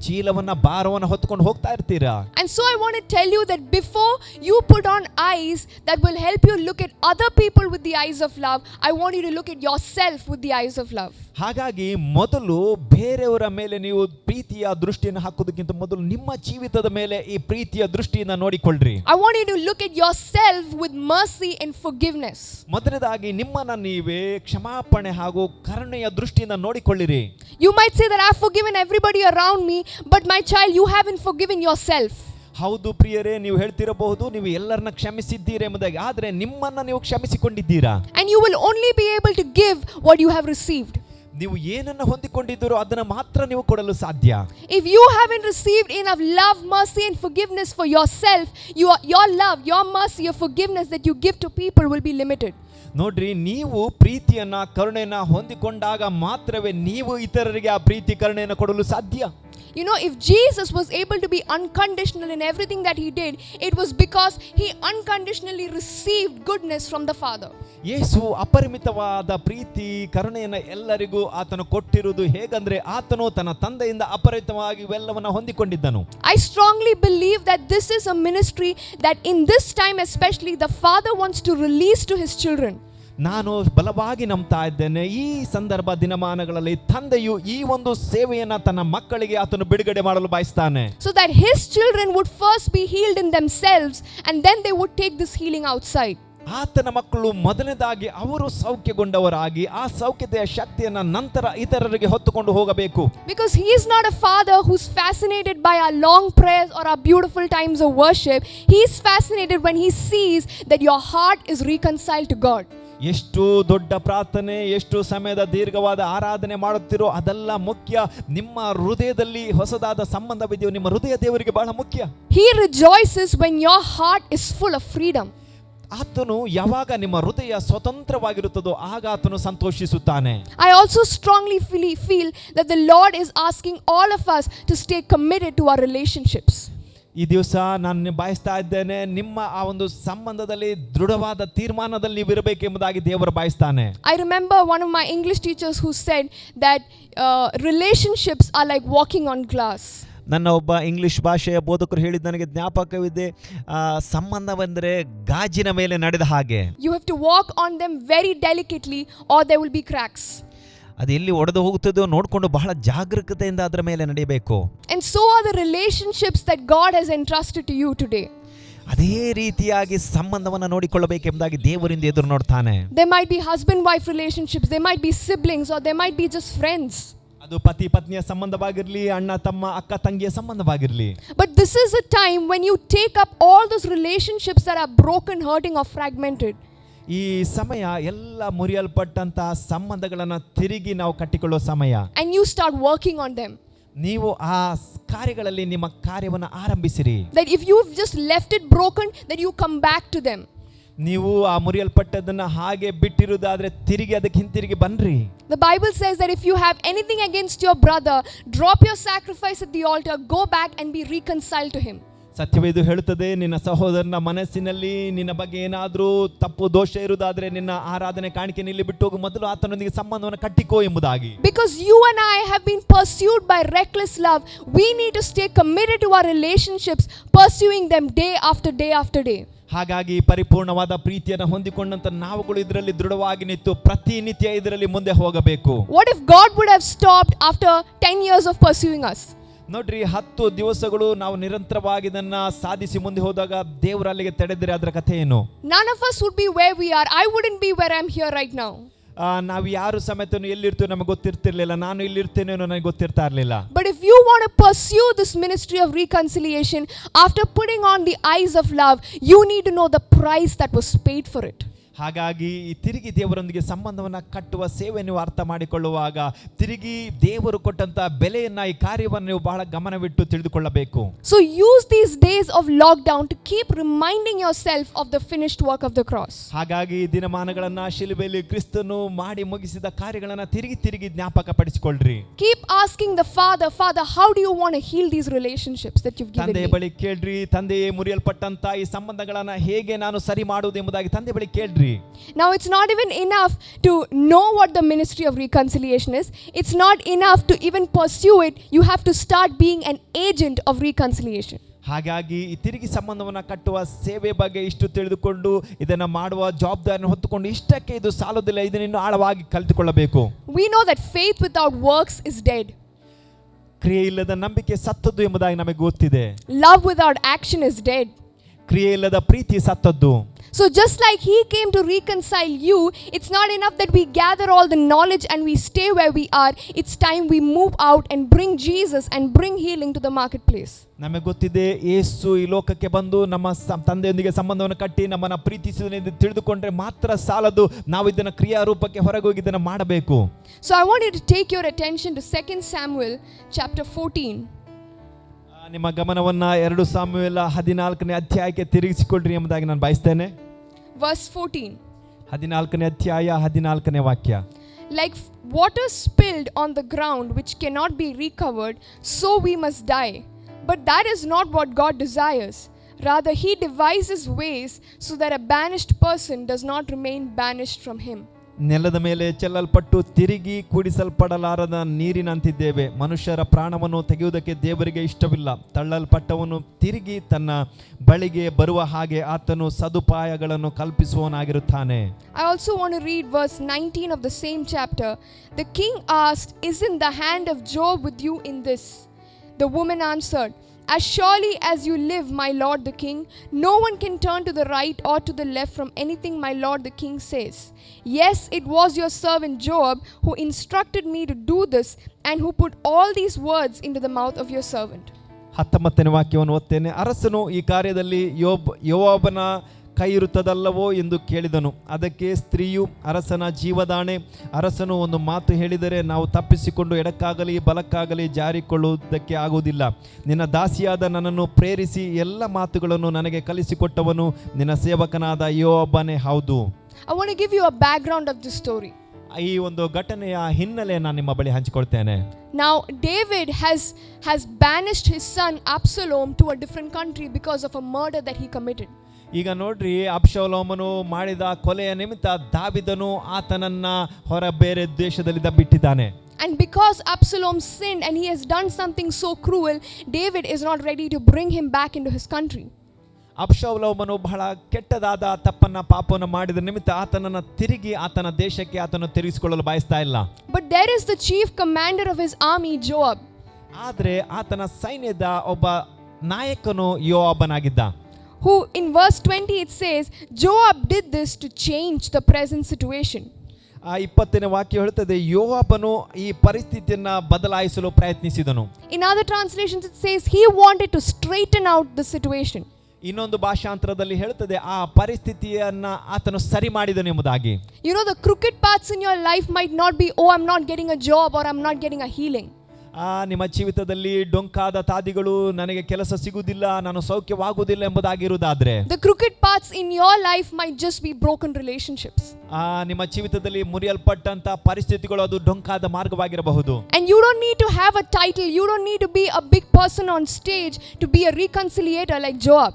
ಚೀಲವನ್ನ ಭಾರವನ್ನ ಹೊತ್ತುಕೊಂಡು ಹೋಗ್ತಾ ಇರ್ತೀರಾ. And so I want to tell you that before you put on eyes that will help you look at other people with the eyes of love, I want you to look at yourself with the eyes of love. ಹಾಗಾಗಿ ಮೊದಲು ಬೇರೆಯವರ ಮೇಲೆ ನೀವು ಪ್ರೀತಿಯ ದೃಷ್ಟಿಯನ್ನು ಹಾಕೋದಕ್ಕಿಂತ ಮೊದಲು ನಿಮ್ಮ ಜೀವಿತದ ಮೇಲೆ ಈ ಪ್ರೀತಿಯ ದೃಷ್ಟಿಯನ್ನು ನೋಡಿಕೊಳ್ಳ್ರಿ. I want you to look at yourself with mercy and forgiveness. ಮೊದಲನೇದಾಗಿ ನಿಮ್ಮನ್ನ ನೀವೇ ಕ್ಷಮಾಪಣೆ ಹಾಗೂ ಕರುಣೆಯ ದೃಷ್ಟಿಯಿಂದ ನೋಡಿಕೊಳ್ಳಿರಿ. You might say that I've forgiven everybody around me, but my child, you haven't forgiven yourself. ಹೌದು ಪ್ರಿಯರೇ, ನೀವು ಹೇಳ್ತಿರಬಹುದು ನೀವು ಎಲ್ಲರನ್ನ ಕ್ಷಮಿಸಿದ್ದೀರಿ ಎಂಬುದಾಗಿ, ಆದರೆ ನಿಮ್ಮನ್ನ ನೀವು ಕ್ಷಮಿಸಿಕೊಂಡಿದ್ದೀರಾ? And you will only be able to give what you have received. ನೀವು ಏನನ್ನ ಹೊಂದಿಕೊಂಡಿದ್ದೀರೋ ಅದನ್ನ ಮಾತ್ರ ನೀವು ಕೊಡಲು ಸಾಧ್ಯ. If you haven't received enough love, mercy and forgiveness for yourself, your love, your mercy, your forgiveness that you give to people will be limited. ನೋಡ್ರಿ, ನೀವು ಪ್ರೀತಿಯನ್ನ ಕರುಣೆಯನ್ನ ಹೊಂದಿಕೊಂಡಾಗ ಮಾತ್ರವೇ ನೀವು ಇತರರಿಗೆ ಆ ಪ್ರೀತಿ ಕರುಣೆಯನ್ನು ಕೊಡಲು ಸಾಧ್ಯ. If Jesus was able to be unconditional in everything that he did, it was because he unconditionally received goodness from the Father. ಯೇಸು ಅಪರಿಮಿತವಾದ ಪ್ರೀತಿ ಕರುಣೆಯನ್ನು ಎಲ್ಲರಿಗೂ ಆತನು ಕೊಟ್ಟಿರುವುದು ಹೇಗಂದ್ರೆ ಆತನು ತನ್ನ ತಂದೆಯಿಂದ ಅಪರಿಮಿತವಾಗಿ ಇವೆಲ್ಲವನ್ನ ಹೊಂದಿಕೊಂಡಿದ್ದನು. I strongly believe that this is a ministry that in this time especially the Father wants to release to his children. ನಾನು ಬಲವಾಗಿ ನಂಬ್ತಾ ಇದ್ದೇನೆ, ಈ ಸಂದರ್ಭ ದಿನಮಾನಗಳಲ್ಲಿ ತಂದೆಯು ಈ ಒಂದು ಸೇವೆಯನ್ನ ತನ್ನ ಮಕ್ಕಳಿಗೆ ಆತನು ಬಿಡುಗಡೆ ಮಾಡಲು ಬಯಸ್ತಾನೆ. So that his children would first be healed in themselves and then they would take this healing outside. ಆತನ ಮಕ್ಕಳು ಮೊದಲನೇದಾಗಿ ಅವರು ಸೌಖ್ಯಗೊಂಡವರಾಗಿ ಆ ಸೌಖ್ಯತೆಯ ಶಕ್ತಿಯನ್ನ ನಂತರ ಇತರರಿಗೆ ಹೊತ್ತುಕೊಂಡು ಹೋಗಬೇಕು. Because he is not a father who's fascinated by our long prayers or our beautiful times of worship. He is fascinated when he sees that your heart is reconciled to God. ಎಷ್ಟು ದೊಡ್ಡ ಪ್ರಾರ್ಥನೆ, ಎಷ್ಟು ಸಮಯದ ದೀರ್ಘವಾದ ಆರಾಧನೆ ಮಾಡುತ್ತೀರೋ ಅದೆಲ್ಲ ಮುಖ್ಯ. ನಿಮ್ಮ ಹೃದಯದಲ್ಲಿ ಹೊಸದಾದ ಸಂಬಂಧವಿದೆಯೋ ನಿಮ್ಮ ಹೃದಯ ದೇವರಿಗೆ ಬಹಳ ಮುಖ್ಯ. He rejoices when your heart is full of freedom. ಆತನು ಯಾವಾಗ ನಿಮ್ಮ ಹೃದಯ ಸ್ವತಂತ್ರವಾಗಿರುತ್ತದೋ ಆಗ ಆತನು ಸಂತೋಷಿಸುತ್ತಾನೆ. I also strongly feel that the Lord is asking all of us to stay committed to our relationships. ಈ ದಿವಸ ನಾನು ಬಯಸ್ತಾ ಇದ್ದೇನೆ, ನಿಮ್ಮ ಆ ಒಂದು ಸಂಬಂಧದಲ್ಲಿ ದೃಢವಾದ ತೀರ್ಮಾನದಲ್ಲಿ ನೀವು ಇರಬೇಕೆಂಬುದಾಗಿ ದೇವರು ಬಯಸ್ತಾನೆ. I remember one of my English teachers who said that relationships are like walking on glass. ನನ್ನ ಒಬ್ಬ ಇಂಗ್ಲಿಷ್ ಭಾಷೆಯ ಬೋಧಕರು ಹೇಳಿದ ನನಗೆ ಜ್ಞಾಪಕವಿದೆ, ಸಂಬಂಧವೆಂದರೆ ಗಾಜಿನ ಮೇಲೆ ನಡೆದ ಹಾಗೆ. You have to walk on them very delicately or there will be cracks. ಅದು ಎಲ್ಲಿ ಒಡೆದು ಹೋಗುತ್ತದೋ ನೋಡಿಕೊಂಡು ಬಹಳ ಜಾಗರೂಕತೆಯಿಂದ ಅದರ ಮೇಲೆ ನಡೆಯಬೇಕು. And so are the relationships that God has entrusted to you today. ಅದೇ ರೀತಿಯಾಗಿ ಸಂಬಂಧವನ್ನು ನೋಡಿಕೊಳ್ಳಬೇಕೆಂಬುದಾಗಿ ದೇವರಿಂದ ಎದುರು ನೋಡ್ತಾನೆ. There might be husband-wife relationships, there might be siblings, or there might be just friends. ಅದು ಪತಿ ಪತ್ನಿಯ ಸಂಬಂಧವಾಗಿರಲಿ, ಅಣ್ಣ ತಮ್ಮ ಅಕ್ಕ ತಂಗಿಯ ಸಂಬಂಧವಾಗಿರಲಿ. But this is a time when you take up all those relationships that are broken, hurting or fragmented. ಈ ಸಮಯ ಎಲ್ಲ ಮುರಿಯಲ್ಪಟ್ಟಂತಹ ಸಂಬಂಧಗಳನ್ನು ತಿರುಗಿ ನಾವು ಕಟ್ಟಿಕೊಳ್ಳುವ ಸಮಯ. And you start working on them. ನೀವು ಆ ಕಾರ್ಯಗಳಲ್ಲಿ ನಿಮ್ಮ ಕಾರ್ಯವನ್ನು ಆರಂಭಿಸಿರಿ. That if you've just left it broken, that you come back to them. ನೀವು ಆ ಮುರಿಯಲ್ಪಟ್ಟದನ್ನ ಹಾಗೆ ಬಿಟ್ಟಿರುವುದಾದ್ರೆ ತಿರುಗಿ ಅದಕ್ಕೆ ಹಿಂತಿರುಗಿ ಬನ್ರಿ. The Bible says that if you have anything against your brother, drop your sacrifice at the altar, go back and be reconciled to him. ಸತ್ಯವೇದು ಹೇಳುತ್ತದೆ, ನಿನ್ನ ಸಹೋದರನ ಮನಸ್ಸಿನಲ್ಲಿ ನಿನ್ನ ಬಗ್ಗೆ ಏನಾದರೂ ತಪ್ಪು ದೋಷ ಇರುವುದಾದ್ರೆ ನಿನ್ನ ಆರಾಧನೆ ಕಾಣಿಕೆ ನಿಲ್ಲಿ ಬಿಟ್ಟು ಹೋಗು, ಮೊದಲು ಆತನೊಂದಿಗೆ ಸಂಬಂಧವನ್ನು ಕಟ್ಟಿಕೋ ಎಂಬುದಾಗಿ. Because you and I have been pursued by reckless love, we need to stay committed to our relationships, pursuing them day after day after day. ಹಾಗಾಗಿ ಪರಿಪೂರ್ಣವಾದ ಪ್ರೀತಿಯನ್ನು ಹೊಂದಿಕೊಂಡಂತ ನಾವುಗಳು ಇದರಲ್ಲಿ ದೃಢವಾಗಿ ನಿಂತು ಪ್ರತಿನಿತ್ಯ ಇದರಲ್ಲಿ ಮುಂದೆ ಹೋಗಬೇಕು. What if God would have stopped after 10 years of pursuing us? ನೋಡ್ರಿ 10 ದಿವಸಗಳು ನಾವು ನಿರಂತರವಾಗಿ ಇದನ್ನ ಸಾಧಿಸಿ ಮುಂದೆ ಹೋದಾಗ ದೇವರು ಅಲ್ಲಿಗೆ ತಡೆದರೆ ಅದರ ಕಥೆ ಏನು? None of us would be where we are. I wouldn't be where I'm here right now. ನಾವು ಯಾರು ಸಮೇತನು ಎಲ್ಲಿರ್ತೀವಿ ನಮಗೆ ಗೊತ್ತಿರ್ತಿರ್ಲಿಲ್ಲ. ನಾನು ಇಲ್ಲಿರ್ತೇನೆ ನನಗೆ ಗೊತ್ತಿರ್ತಾ ಇರಲಿಲ್ಲ. But if you want to pursue this ministry of reconciliation after putting on the eyes of love, you need to know the price that was paid for it. ಹಾಗಾಗಿ ಈ ತಿರುಗಿ ದೇವರೊಂದಿಗೆ ಸಂಬಂಧವನ್ನು ಕಟ್ಟುವ ಸೇವೆ ನೀವು ಅರ್ಥ ಮಾಡಿಕೊಳ್ಳುವಾಗ ತಿರುಗಿ ದೇವರು ಕೊಟ್ಟಂತ ಬೆಲೆಯನ್ನ ಈ ಕಾರ್ಯವನ್ನು ನೀವು ಬಹಳ ಗಮನವಿಟ್ಟು ತಿಳಿದುಕೊಳ್ಳಬೇಕು. So use these days of lockdown to keep reminding yourself of the finished work of the cross. ಹಾಗಾಗಿ ದಿನಮಾನಗಳನ್ನ ಶಿಲುಬೆಯಲ್ಲಿ ಕ್ರಿಸ್ತನು ಮಾಡಿ ಮುಗಿಸಿದ ಕಾರ್ಯಗಳನ್ನ ತಿರುಗಿ ಜ್ಞಾಪಕ ಪಡಿಸಿಕೊಳ್ಳ್ರಿ. Keep asking the Father, how do you want to heal these relationships that you've given ತಂದೆಯ me? ಬಳಿ ಕೇಳ್ರಿ, ತಂದೆಯೇ ಮುರಿಯಲ್ಪಟ್ಟಂತ ಈ ಸಂಬಂಧಗಳನ್ನ ಹೇಗೆ ನಾನು ಸರಿ ಮಾಡುವುದು ಎಂಬುದಾಗಿ ತಂದೆ ಬಳಿ ಕೇಳ್ರಿ. Now it's not even enough to know what the ministry of reconciliation is. It's not enough to even pursue it. You have to start being an agent of reconciliation. ಹಾಗಾಗಿ ಈ ತಿರುಗಿ ಸಂಬಂಧವನ್ನ ಕಟ್ಟುವ ಸೇವೆ ಬಗ್ಗೆ ಇಷ್ಟು ತಿಳಿದುಕೊಂಡು ಇದನ್ನ ಮಾಡುವ ಜವಾಬ್ದಾರಿಯನ್ನು ಹೊತ್ತುಕೊಂಡು ಇಷ್ಟಕ್ಕೆ ಇದು ಸಾಲೋದಿಲ್ಲ. ಇದನ್ನು ಇನ್ನೂ ಆಳವಾಗಿ ಕಲಿತುಕೊಳ್ಳಬೇಕು. We know that faith without works is dead. ಕ್ರಿಯೆ ಇಲ್ಲದ ನಂಬಿಕೆ ಸತ್ತದ್ದು ಎಂಬುದಾಗಿ ನಮಗೆ ಗೊತ್ತಿದೆ. Love without action is dead. ಕ್ರಿಯೆ ಇಲ್ಲದ ಪ್ರೀತಿ ಸತ್ತದ್ದು. So just like he came to reconcile you, it's not enough that we gather all the knowledge and we stay where we are. It's time we move out and bring Jesus and bring healing to the marketplace. ನಮಗೆ ಗೊತ್ತಿದೆ ಯೇಸು ಈ ಲೋಕಕ್ಕೆ ಬಂದು ನಮ್ಮ ತಂದೆಯೊಂದಿಗೆ ಸಂಬಂಧವನ್ನು ಕಟ್ಟಿ ನಮ್ಮನ್ನು ಪ್ರೀತಿಸುವುದನ್ನು ತಿಳಿದುಕೊಂಡ್ರೆ ಮಾತ್ರ ಸಾಲದು. ನಾವು ಇದನ್ನು ಕ್ರಿಯಾರೂಪಕ್ಕೆ ಹೊರಗೆ ಹೋಗಿ ಇದನ್ನು ಮಾಡಬೇಕು. So I want you to take your attention to 2 Samuel chapter 14. ನಿಮ್ಮ ಗಮನವನ್ನ 2 ಸಾಮುವೇಲ 14ನೇ ಅಧ್ಯಾಯಕ್ಕೆ ತಿರುಗಿಸಿಕೊಳ್ಳ್ರಿ ಎಂಬುದಾಗಿ ನಾನು ಬಯಸ್ತೇನೆ. Verse 14. 14ನೇ ಅಧ್ಯಾಯ 14ನೇ ವಾಕ್ಯ. Like water spilled on the ground which cannot be recovered, so we must die. But that is not what God desires. Rather, he devises ways so that a banished person does not remain banished from him. ನೆಲದ ಮೇಲೆ ಚೆಲ್ಲಲ್ಪಟ್ಟು ತಿರುಗಿ ಕೂಡಿಸಲ್ಪಡಲಾರದ ನೀರಿನಂತಿದ್ದೇವೆ. ಮನುಷ್ಯರ ಪ್ರಾಣವನ್ನು ತೆಗೆಯುವುದಕ್ಕೆ ದೇವರಿಗೆ ಇಷ್ಟವಿಲ್ಲ. ತಳ್ಳಲ್ಪಟ್ಟವನು ತಿರುಗಿ ತನ್ನ ಬಳಿಗೆ ಬರುವ ಹಾಗೆ ಆತನು ಸದುಪಾಯಗಳನ್ನು ಕಲ್ಪಿಸುವವನಾಗಿರುತ್ತಾನೆ. I also want to read verse 19 of the same chapter. The king asked, "Isn't the hand of Job with you in this?" The woman answered, "As surely as you live, my lord the king, no one can turn to the right or to the left from anything my lord the king says. Yes, it was your servant Job who instructed me to do this and who put all these words into the mouth of your servant." 19ನೇ ವಾಕ್ಯವನ್ನು ಓದ್ತೇನೆ. ಅರಸನು ಈ ಕಾರ್ಯದಲ್ಲಿ ಯೋವಾಬನ ಕೈ ಇರುತ್ತದಲ್ಲವೋ ಎಂದು ಕೇಳಿದನು. ಅದಕ್ಕೆ ಸ್ತ್ರೀಯು, ಅರಸನ ಜೀವದಾಣೆ, ಅರಸನು ಒಂದು ಮಾತು ಹೇಳಿದರೆ ನಾವು ತಪ್ಪಿಸಿಕೊಂಡು ಎಡಕ್ಕಾಗಲಿ ಬಲಕ್ಕಾಗಲಿ ಜಾರಿಕೊಳ್ಳುವುದಕ್ಕೆ ಆಗುವುದಿಲ್ಲ. ನಿನ್ನ ದಾಸಿಯಾದ ನನ್ನನ್ನು ಪ್ರೇರಿಸಿ ಎಲ್ಲ ಮಾತುಗಳನ್ನು ನನಗೆ ಕಲಿಸಿಕೊಟ್ಟವನು ನಿನ್ನ ಸೇವಕನಾದ ಯೋವಾಬನೇ ಹೌದು. I want to give you a background of this story. ಈ ಒಂದು ಘಟನೆಯ ಹಿನ್ನೆಲೆಯನ್ನು ನಿಮ್ಮ ಬಳಿ ಹಂಚಿಕೊಳ್ತೇನೆ. Now David has banished his son Absalom to a different country because of a murder that he committed. ಈಗ ನೋಡ್ರಿ, ಅಬ್ಷಾಲೋಮನು ಮಾಡಿದ ಕೊಲೆಯ ನಿಮಿತ್ತ ದಾವಿದನು ಆತನನ್ನ ಹೊರ ಬೇರೆ ದೇಶದಲ್ಲಿ ಬಿಟ್ಟಿದ್ದಾನೆ. And because Absalom sinned and he has done something so cruel, David is not ready to bring him back into his country. ಅಬ್ಷಾಲೋಮನು ಬಹಳ ಕೆಟ್ಟದಾದ ತಪ್ಪನ್ನ ಪಾಪವನ್ನು ಮಾಡಿದ ನಿಮಿತ್ತ ಆತನನ್ನ ತಿರುಗಿ ಆತನ ದೇಶಕ್ಕೆ ಆತನು ತಿರುಗಿಸಿಕೊಳ್ಳಲು ಬಯಸ್ತಾ ಇಲ್ಲ. But there is the chief commander of his army, Joab. ಆದ್ರೆ ಆತನ ಸೈನ್ಯದ ಒಬ್ಬ ನಾಯಕನು ಯೋವಾಬನಾಗಿದ್ದ. Who in verse 20 it says, Joab did this to change the present situation. 20ನೇ ವಾಕ್ಯ ಹೇಳುತ್ತದೆ, ಯೋವಾಬನು ಈ ಪರಿಸ್ಥಿತಿಯನ್ನ ಬದಲಾಯಿಸಲು ಪ್ರಯತ್ನಿಸಿದನು. In other translations it says he wanted to straighten out the situation. ಇನ್ನೊಂದು ಭಾಷಾಂತರದಲ್ಲಿ ಹೇಳುತ್ತದೆ ಆ ಪರಿಸ್ಥಿತಿಯನ್ನ ಆತನು ಸರಿ ಮಾಡಿದನು ಎಂಬುದಾಗಿ. You know, the crooked paths in your life might not be, oh, I'm not getting a job or I'm not getting a healing. ನಿಮ್ಮ ಜೀವಿತದಲ್ಲಿ ಡೊಂಕಾದ ತಾದಿಗಳು, ನನಗೆ ಕೆಲಸ ಸಿಗುವುದಿಲ್ಲ, ನಾನು ಸೌಖ್ಯವಾಗುವುದಿಲ್ಲ ಎಂಬುದಾಗಿರುವುದಾದ್ರೆ, the crooked paths in your life might just be broken relationships. ನಿಮ್ಮ ಜೀವಿತದಲ್ಲಿ ಮುರಿಯಲ್ಪಟ್ಟಂತ ಪರಿಸ್ಥಿತಿಗಳು ಅದು ಡೊಂಕಾದ ಮಾರ್ಗವಾಗಿರಬಹುದು. And you don't need to have a title, you don't need to be a big person on stage to be a reconciliator like Joab.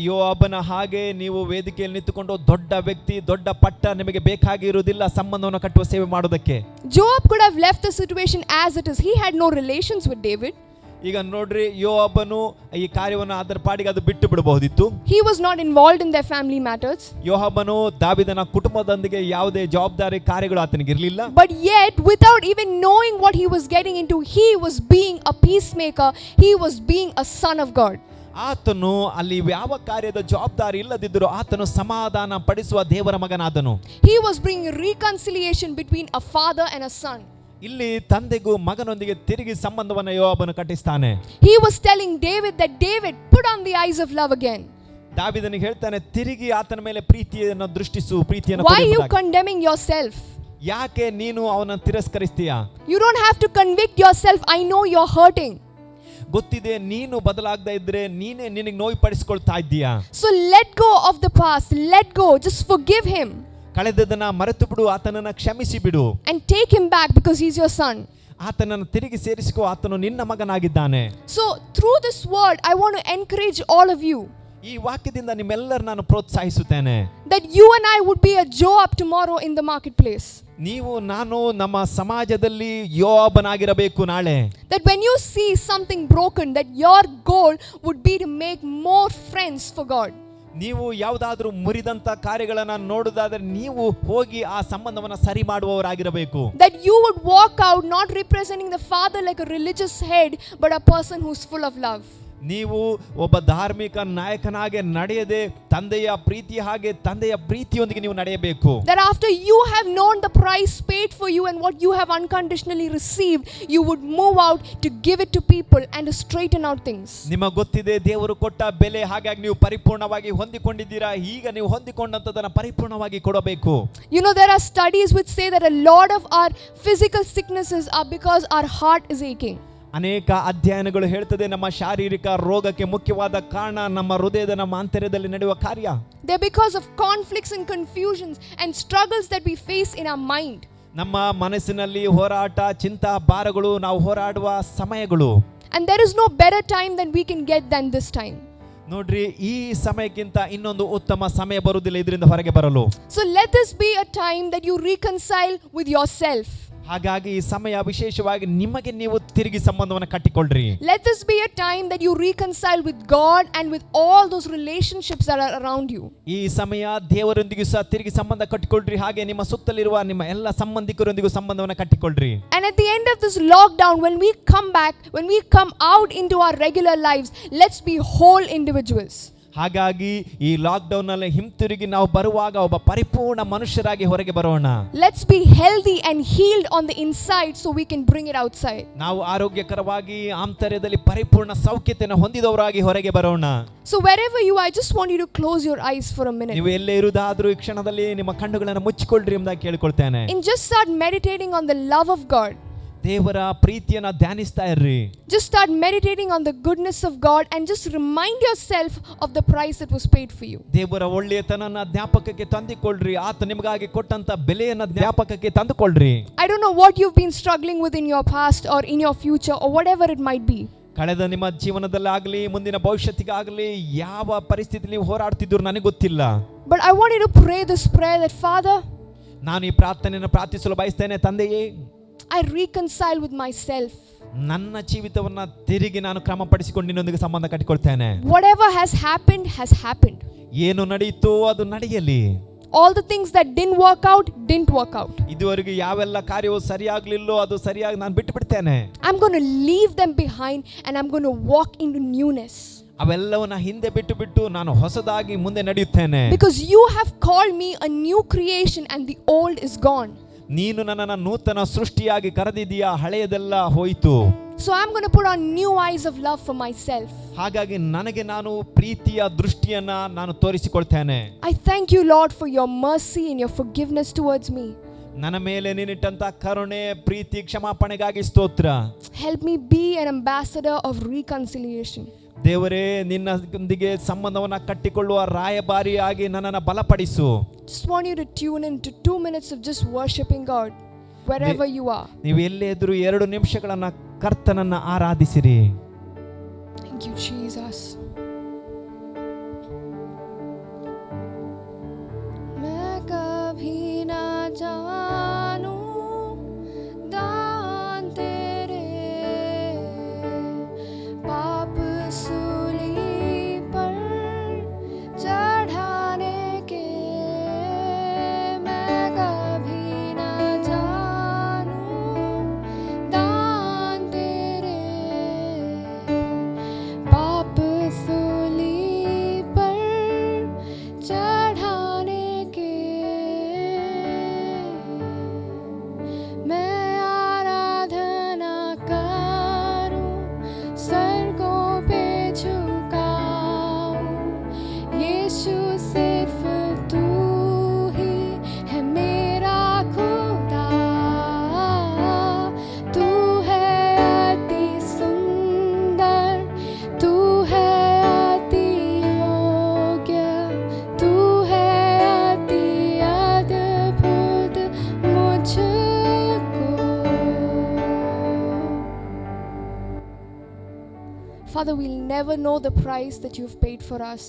ಯೋವಾಬನ ಹಾಗೆ ನೀವು ವೇದಿಕೆಯಲ್ಲಿ ನಿಂತುಕೊಂಡು ದೊಡ್ಡ ವ್ಯಕ್ತಿ, ದೊಡ್ಡ ಪಟ್ಟ ನಿಮಗೆ ಬೇಕಾಗಿರುವುದಿಲ್ಲ ಸಂಬಂಧವನ್ನು ಕಟ್ಟುವ ಸೇವೆ ಮಾಡುವುದಕ್ಕೆ. Joab could have left the situation as it is. He had no relations with David. ಈಗ ನೋಡ್ರಿ, ಯೋಬನು ಈ ಕಾರ್ಯವನ್ನು ಅದರ ಪಾಡಿಗೆ ಅದು ಬಿಟ್ಟು ಬಿಡಬಹುದಿತ್ತು. He was not involved in their family matters. ಯೋಬನು ದಾವೀದನ ಕುಟುಂಬದೊಂದಿಗೆ ಯಾವುದೇ ಜವಾಬ್ದಾರಿ ಕಾರ್ಯಗಳು ಆತನಿಗೆ ಇರಲಿಲ್ಲ. But yet, without even knowing what he was getting into, he was being a peacemaker. He was being a son of God. ಆತನು ಅಲ್ಲಿ ಯಾವ ಕಾರ್ಯದ ಜವಾಬ್ದಾರಿ ಇಲ್ಲದಿದ್ದರೂ ಆತನು ಸಮಾಧಾನ ಪಡಿಸುವ ದೇವರ ಮಗನಾದನು. He was bringing reconciliation between a father and a son. ಇಲ್ಲಿ ತಂದೆಗೂ ಮಗನೊಂದಿಗೆ ತಿರುಗಿ ಸಂಬಂಧವನ್ನು ಯೋಬನು ಕಟ್ಟಿಸ್ತಾನೆ. He was telling David that David, put on the eyes of love again. ದಾವೀದನಿಗೆ ಹೇಳ್ತಾನೆ, ತಿರುಗಿ ಆತನ ಮೇಲೆ ಪ್ರೀತಿಯನ್ನು ದೃಷ್ಟಿಸು, ಪ್ರೀತಿಯನ್ನು Why are you ಕೊಡುವುದಾಗಿ. condemning yourself? ಯಾಕೆ ನೀನು ಅವನನ್ನು ತಿರಸ್ಕರಿಸ್ತೀಯಾ? You don't have to convict yourself. I know you're hurting. ಗೊತ್ತಿದೆ ನೀನು ಬದಲಾಗದೇ ಇದ್ರೆ ನೀನೇ ನಿನಗೆ ನೋವು ಪಡಿಸ್ಕೊಳ್ತಾ ಇದ್ದೀಯಾ. So let go of the past. Let go. Just forgive him. ಕಳೆದದನ್ನ ಮರೆತು ಬಿಡು, ಆತನನ್ನ ಕ್ಷಮಿಸಿ ಬಿಡು. And take him back because he's your son. ಆತನನ್ನು ತಿರುಗಿ ಸೇರಿಸಿಕೋ, ಆತನು ನಿನ್ನ ಮಗನಾಗಿದ್ದಾನೆ. So through this word, I want to encourage all of you ಈ ವಾಕ್ಯದಿಂದ ನಿಮ್ಮೆಲ್ಲರ ನಾನು ಪ್ರೋತ್ಸಾಹಿಸುತ್ತೇನೆ. that you and I would be a Joab tomorrow in the marketplace. ನೀವು ನಾನು ನಮ್ಮ ಸಮಾಜದಲ್ಲಿ ಯೋಬನಾಗಿರಬೇಕು ನಾಳೆ. That when you see something broken, that your goal would be to make more friends for God. ನೀವು ಯಾವುದಾದ್ರೂ ಮುರಿದಂತ ಕಾರ್ಯಗಳನ್ನ ನೋಡುವುದಾದ್ರೆ ನೀವು ಹೋಗಿ ಆ ಸಂಬಂಧವನ್ನ ಸರಿ ಮಾಡುವವರಾಗಿರಬೇಕು. That you would walk out not representing the father like a religious head, but a person who's full of love. ನೀವು ಒಬ್ಬ ಧಾರ್ಮಿಕ ನಾಯಕನಾಗೆ ನಡೆಯದೆ ತಂದೆಯ ಪ್ರೀತಿ ಹಾಗೆ ತಂದೆಯ ಪ್ರೀತಿಯೊಂದಿಗೆ ನೀವು ನಡೆಯಬೇಕು. That after you have known the price paid for you and what you have unconditionally received, you would move out to give it to people and to straighten out things. ನಿಮಗೆ ಗೊತ್ತಿದೆ ದೇವರು ಕೊಟ್ಟ ಬೆಲೆ, ಹಾಗಾಗಿ ನೀವು ಪರಿಪೂರ್ಣವಾಗಿ ಹೊಂದಿಕೊಂಡಿದ್ದೀರಾ. ಈಗ ನೀವು ಹೊಂದಿಕೊಂಡಂತದನ್ನ ಪರಿಪೂರ್ಣವಾಗಿ ಕೊಡಬೇಕು. You know, there are studies which say that a lot of our physical sicknesses are because our heart is aching. ಅನೇಕ ಅಧ್ಯಯನಗಳು ಹೇಳ್ತದೆ ನಮ್ಮ ಶಾರೀರಿಕ ರೋಗಕ್ಕೆ ಮುಖ್ಯವಾದ ಕಾರಣ ನಮ್ಮ ಹೃದಯದ ನಮ್ಮ ಆಂತರ್ಯದಲ್ಲಿ ನಡೆಯುವ ಕಾರ್ಯ. They're because of conflicts and confusions and struggles that we face in our mind. ನಮ್ಮ ಮನಸ್ಸಿನಲ್ಲಿ ಹೋರಾಟ, ಚಿಂತಾ, ಭಾರಗಳು, ನಾವು ಹೋರಾಡುವ ಸಮಯಗಳು. And there is no better time than we can get than this time. ನೋಡ್ರಿ, ಈ ಸಮಯಕ್ಕಿಂತ ಇನ್ನೊಂದು ಉತ್ತಮ ಸಮಯ ಬರುವುದಿಲ್ಲ ಇದರಿಂದ ಹೊರಗೆ ಬರಲು. So let this be a time that you reconcile with yourself. ಹಾಗಾಗಿ ಈ ಸಮಯ ವಿಶೇಷವಾಗಿ ನಿಮಗೆ ನೀವು ತಿರುಗಿ ಸಂಬಂಧವನ್ನು ಕಟ್ಟಿಕೊಳ್ಳ್ರಿ. Let this be a time that you reconcile with God and with all those relationships that are around you. ಈ ಸಮಯ ದೇವರೊಂದಿಗೆ ಸಹ ತಿರುಗಿ ಸಂಬಂಧ ಕಟ್ಟಿಕೊಳ್ಳ್ರಿ, ಹಾಗೆ ನಿಮ್ಮ ಸುತ್ತಲಿರುವ ನಿಮ್ಮ ಎಲ್ಲ ಸಂಬಂಧಿಕರೊಂದಿಗೂ ಸಂಬಂಧವನ್ನು ಕಟ್ಟಿಕೊಳ್ಳ್ರಿ. And at the end of this lockdown, when we come back, when we come out into our regular lives, let's be whole individuals. ಹಾಗಾಗಿ ಈ ಲಾಕ್ಡೌನ್ ನಲ್ಲಿ ಹಿಂತಿರುಗಿ ನಾವು ಬರುವಾಗ ಒಬ್ಬ ಪರಿಪೂರ್ಣ ಮನುಷ್ಯರಾಗಿ ಹೊರಗೆ ಬರೋಣ. Let's be healthy and healed on the inside so we can bring it outside. ನಾವು ಆರೋಗ್ಯಕರವಾಗಿ ಆಂತರ್ಯದಲ್ಲಿ ಪರಿಪೂರ್ಣ ಸೌಖ್ಯತೆಯನ್ನು ಹೊಂದಿದವರಾಗಿ ಹೊರಗೆ ಬರೋಣ. So wherever you are, I just want you to close your eyes for a minute. ನೀವು ಎಲ್ಲೇ ಇರುವುದಾದ್ರೂ ಈ ಕ್ಷಣದಲ್ಲಿ ನಿಮ್ಮ ಕಣ್ಣುಗಳನ್ನು ಮುಚ್ಚಿಕೊಳ್ಳ್ರಿ ಎಂಬುದಾಗಿ ಕೇಳಿಕೊಳ್ತೇನೆ. And just start meditating on the love of God. ದೇವರ ಪ್ರೀತಿಯನ್ನ ಧ್ಯಾನಿಸ್ತಾ ಇರ್ರಿ. Just start meditating on the goodness of God and just remind yourself of the price that was paid for you. ದೇವರ ಒಳ್ಳೆಯತನನ್ನ ಜ್ಞಾಪಕಕ್ಕೆ ತಂದುಕೊಳ್ಳ್ರಿ. ಆತ ನಿಮಗಾಗಿ ಕೊಟ್ಟಂತ ಬೆಲೆಯನ್ನ ಜ್ಞಾಪಕಕ್ಕೆ ತಂದುಕೊಳ್ಳ್ರಿ. I don't know what you've been struggling with in your past or in your future or whatever it might be. ಕಳೆದ ನಿಮ್ಮ ಜೀವನದಲ್ಲಾಗಲಿ ಮುಂದಿನ ಭವಿಷ್ಯತ್ತಿಗಾಗಲಿ ಯಾವ ಪರಿಸ್ಥಿತಿಯಲ್ಲಿ ನೀವು ಹೋರಾಡ್ತಿದ್ರು ನನಗೆ ಗೊತ್ತಿಲ್ಲ. But I want you to pray this prayer that, Father, ನಾನು ಈ ಪ್ರಾರ್ಥನೆಯನ್ನು ಪ್ರಾರ್ಥಿಸಲು ಬಯಸ್ತೇನೆ. ತಂದೆಯೇ, I reconcile with myself. ನನ್ನ ಜೀವಿತವನ್ನ ತಿರುಗಿ ನಾನು ಕ್ರಮಪಡಿಸಿಕೊಂಡು ನಿನ್ನೊಂದಿಗೆ ಸಂಬಂಧ ಕಟ್ಟಿಕೊಳ್ತೇನೆ. Whatever has happened. ಏನು ನಡೆಯಿತೋ ಅದು ನಡೆಯಲಿ. All the things that didn't work out. ಇದುವರೆಗೆ ಯಾವೆಲ್ಲ ಕಾರ್ಯವು ಸರಿಯಾಗ್ಲಿಲ್ಲೋ ಅದು ಸರಿಯಾಗಿ ನಾನು ಬಿಟ್ಟು ಬಿಡ್ತೇನೆ. I'm going to leave them behind and I'm going to walk into newness. ಅವೆಲ್ಲವನ್ನ ಹಿಂದೆ ಬಿಟ್ಟು ನಾನು ಹೊಸದಾಗಿ ಮುಂದೆ ನಡೆಯುತ್ತೇನೆ. Because you have called me a new creation and the old is gone. ನೀನು ನನ್ನನ್ನು ನೂತನ ಸೃಷ್ಟಿಯಾಗಿ ಕರೆದಿದ್ದೀಯಾ, ಹಳೆಯದೆಲ್ಲ ಹೋಯಿತು. So I'm going to put on new eyes of love for myself. ಹಾಗಾಗಿ ನನಗೆ ನಾನು ಪ್ರೀತಿಯ ದೃಷ್ಟಿಯನ್ನ ನಾನು ತೋರಿಸಿಕೊಳ್ತೇನೆ. I thank you, Lord, for your mercy and your forgiveness towards me. ನನ್ನ ಮೇಲೆ ನೀನಿಟ್ಟಂತ ಕರುಣೆ, ಪ್ರೀತಿ, ಕ್ಷಮಾಪಣೆಗಾಗಿ ಸ್ತೋತ್ರ. Help me be an ambassador of reconciliation. ದೇವರೇ, ನಿನ್ನೊಂದಿಗೆ ಸಂಬಂಧವನ್ನ ಕಟ್ಟಿಕೊಳ್ಳುವ ರಾಯಭಾರಿಯಾಗಿ ನನ್ನನ್ನು ಬಲಪಡಿಸು. Just want you to tune in to 2 minutes of just worshiping God wherever you are. ನೀವು ಎಲ್ಲೇ ಇದ್ರೂ 2 ನಿಮಿಷಗಳನ್ನ ಕರ್ತನನ್ನ ಆರಾಧಿಸಿರಿ. Thank you, Jesus. मैं कभी ना जानूं दान तेरे Father, we'll never know the price that you've paid for us.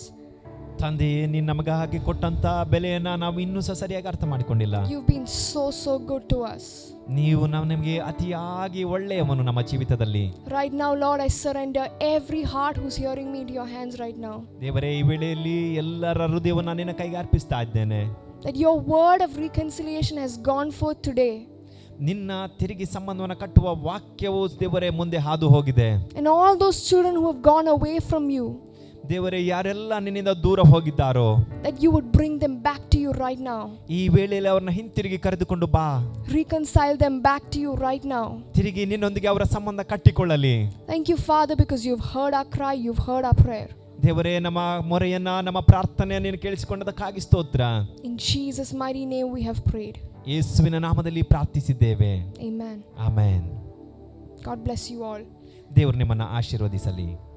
ತಂದೆಯೇ, ನೀನು ನಮಗಾಗಿ ಕೊಟ್ಟಂತ ಬೆಲೆಯನ್ನ ನಾವು ಇನ್ನೂ ಸಹ ಸರಿಯಾಗಿ ಅರ್ಥ ಮಾಡಿಕೊಂಡಿಲ್ಲ. You've been so good to us. ನೀವು ನಮಗೆ ಅತಿಯಾಗಿ ಒಳ್ಳೆಯವನು ನಮ್ಮ ಜೀವಿತದಲ್ಲಿ. Right now, Lord, I surrender every heart who's hearing me into your hands right now. ದೇವರೇ, ಈ ವೇಳೆಯಲ್ಲಿ ಎಲ್ಲರ ಹೃದಯವನ್ನು ನಿನ್ನ ಕೈಗೆ ಅರ್ಪಿಸ್ತಾ ಇದ್ದೇನೆ. That your word of reconciliation has gone forth today. ನಿನ್ನ ತಿರುಗಿ ಸಂಬಂಧವನ್ನು ಕಟ್ಟುವ ವಾಕ್ಯವು ದೇವರೇ ಮುಂದೆ ಹಾದು ಹೋಗಿದೆ. And all those children who have gone away from you, ದೇವರೇ, ಯಾರೆಲ್ಲ ನಿನ್ನಿಂದ ದೂರ ಹೋಗಿದ್ದಾರೋ, that you would bring them back to you right now. ಈ ವೇಳೆಯಲ್ಲಿ ಅವರನ್ನ ಹಿಂತಿರುಗಿ ಕರೆದುಕೊಂಡು ಬಾ. Reconcile them back to you right now. ತಿರುಗಿ ನಿನ್ನೊಂದಿಗೆ ಅವರ ಸಂಬಂಧ ಕಟ್ಟಿಕೊಳ್ಳಲಿ. Thank you, Father, because you've heard our cry, you've heard our prayer. ದೇವರೇ, ನಮ್ಮ ಮೊರೆಯನ್ನ, ನಮ್ಮ ಪ್ರಾರ್ಥನೆಯನ್ನು ನೀನು ಕೇಳಿಸಿಕೊಂಡದಕ್ಕಾಗಿ ಸ್ತೋತ್ರ. In Jesus' mighty name we have prayed. ಯೇಸುವಿನ ನಾಮದಲ್ಲಿ ಪ್ರಾರ್ಥಿಸಿದ್ದೇವೆ. Amen. Amen. God bless you all. ದೇವರು ನಿಮ್ಮನ್ನು ಆಶೀರ್ವದಿಸಲಿ.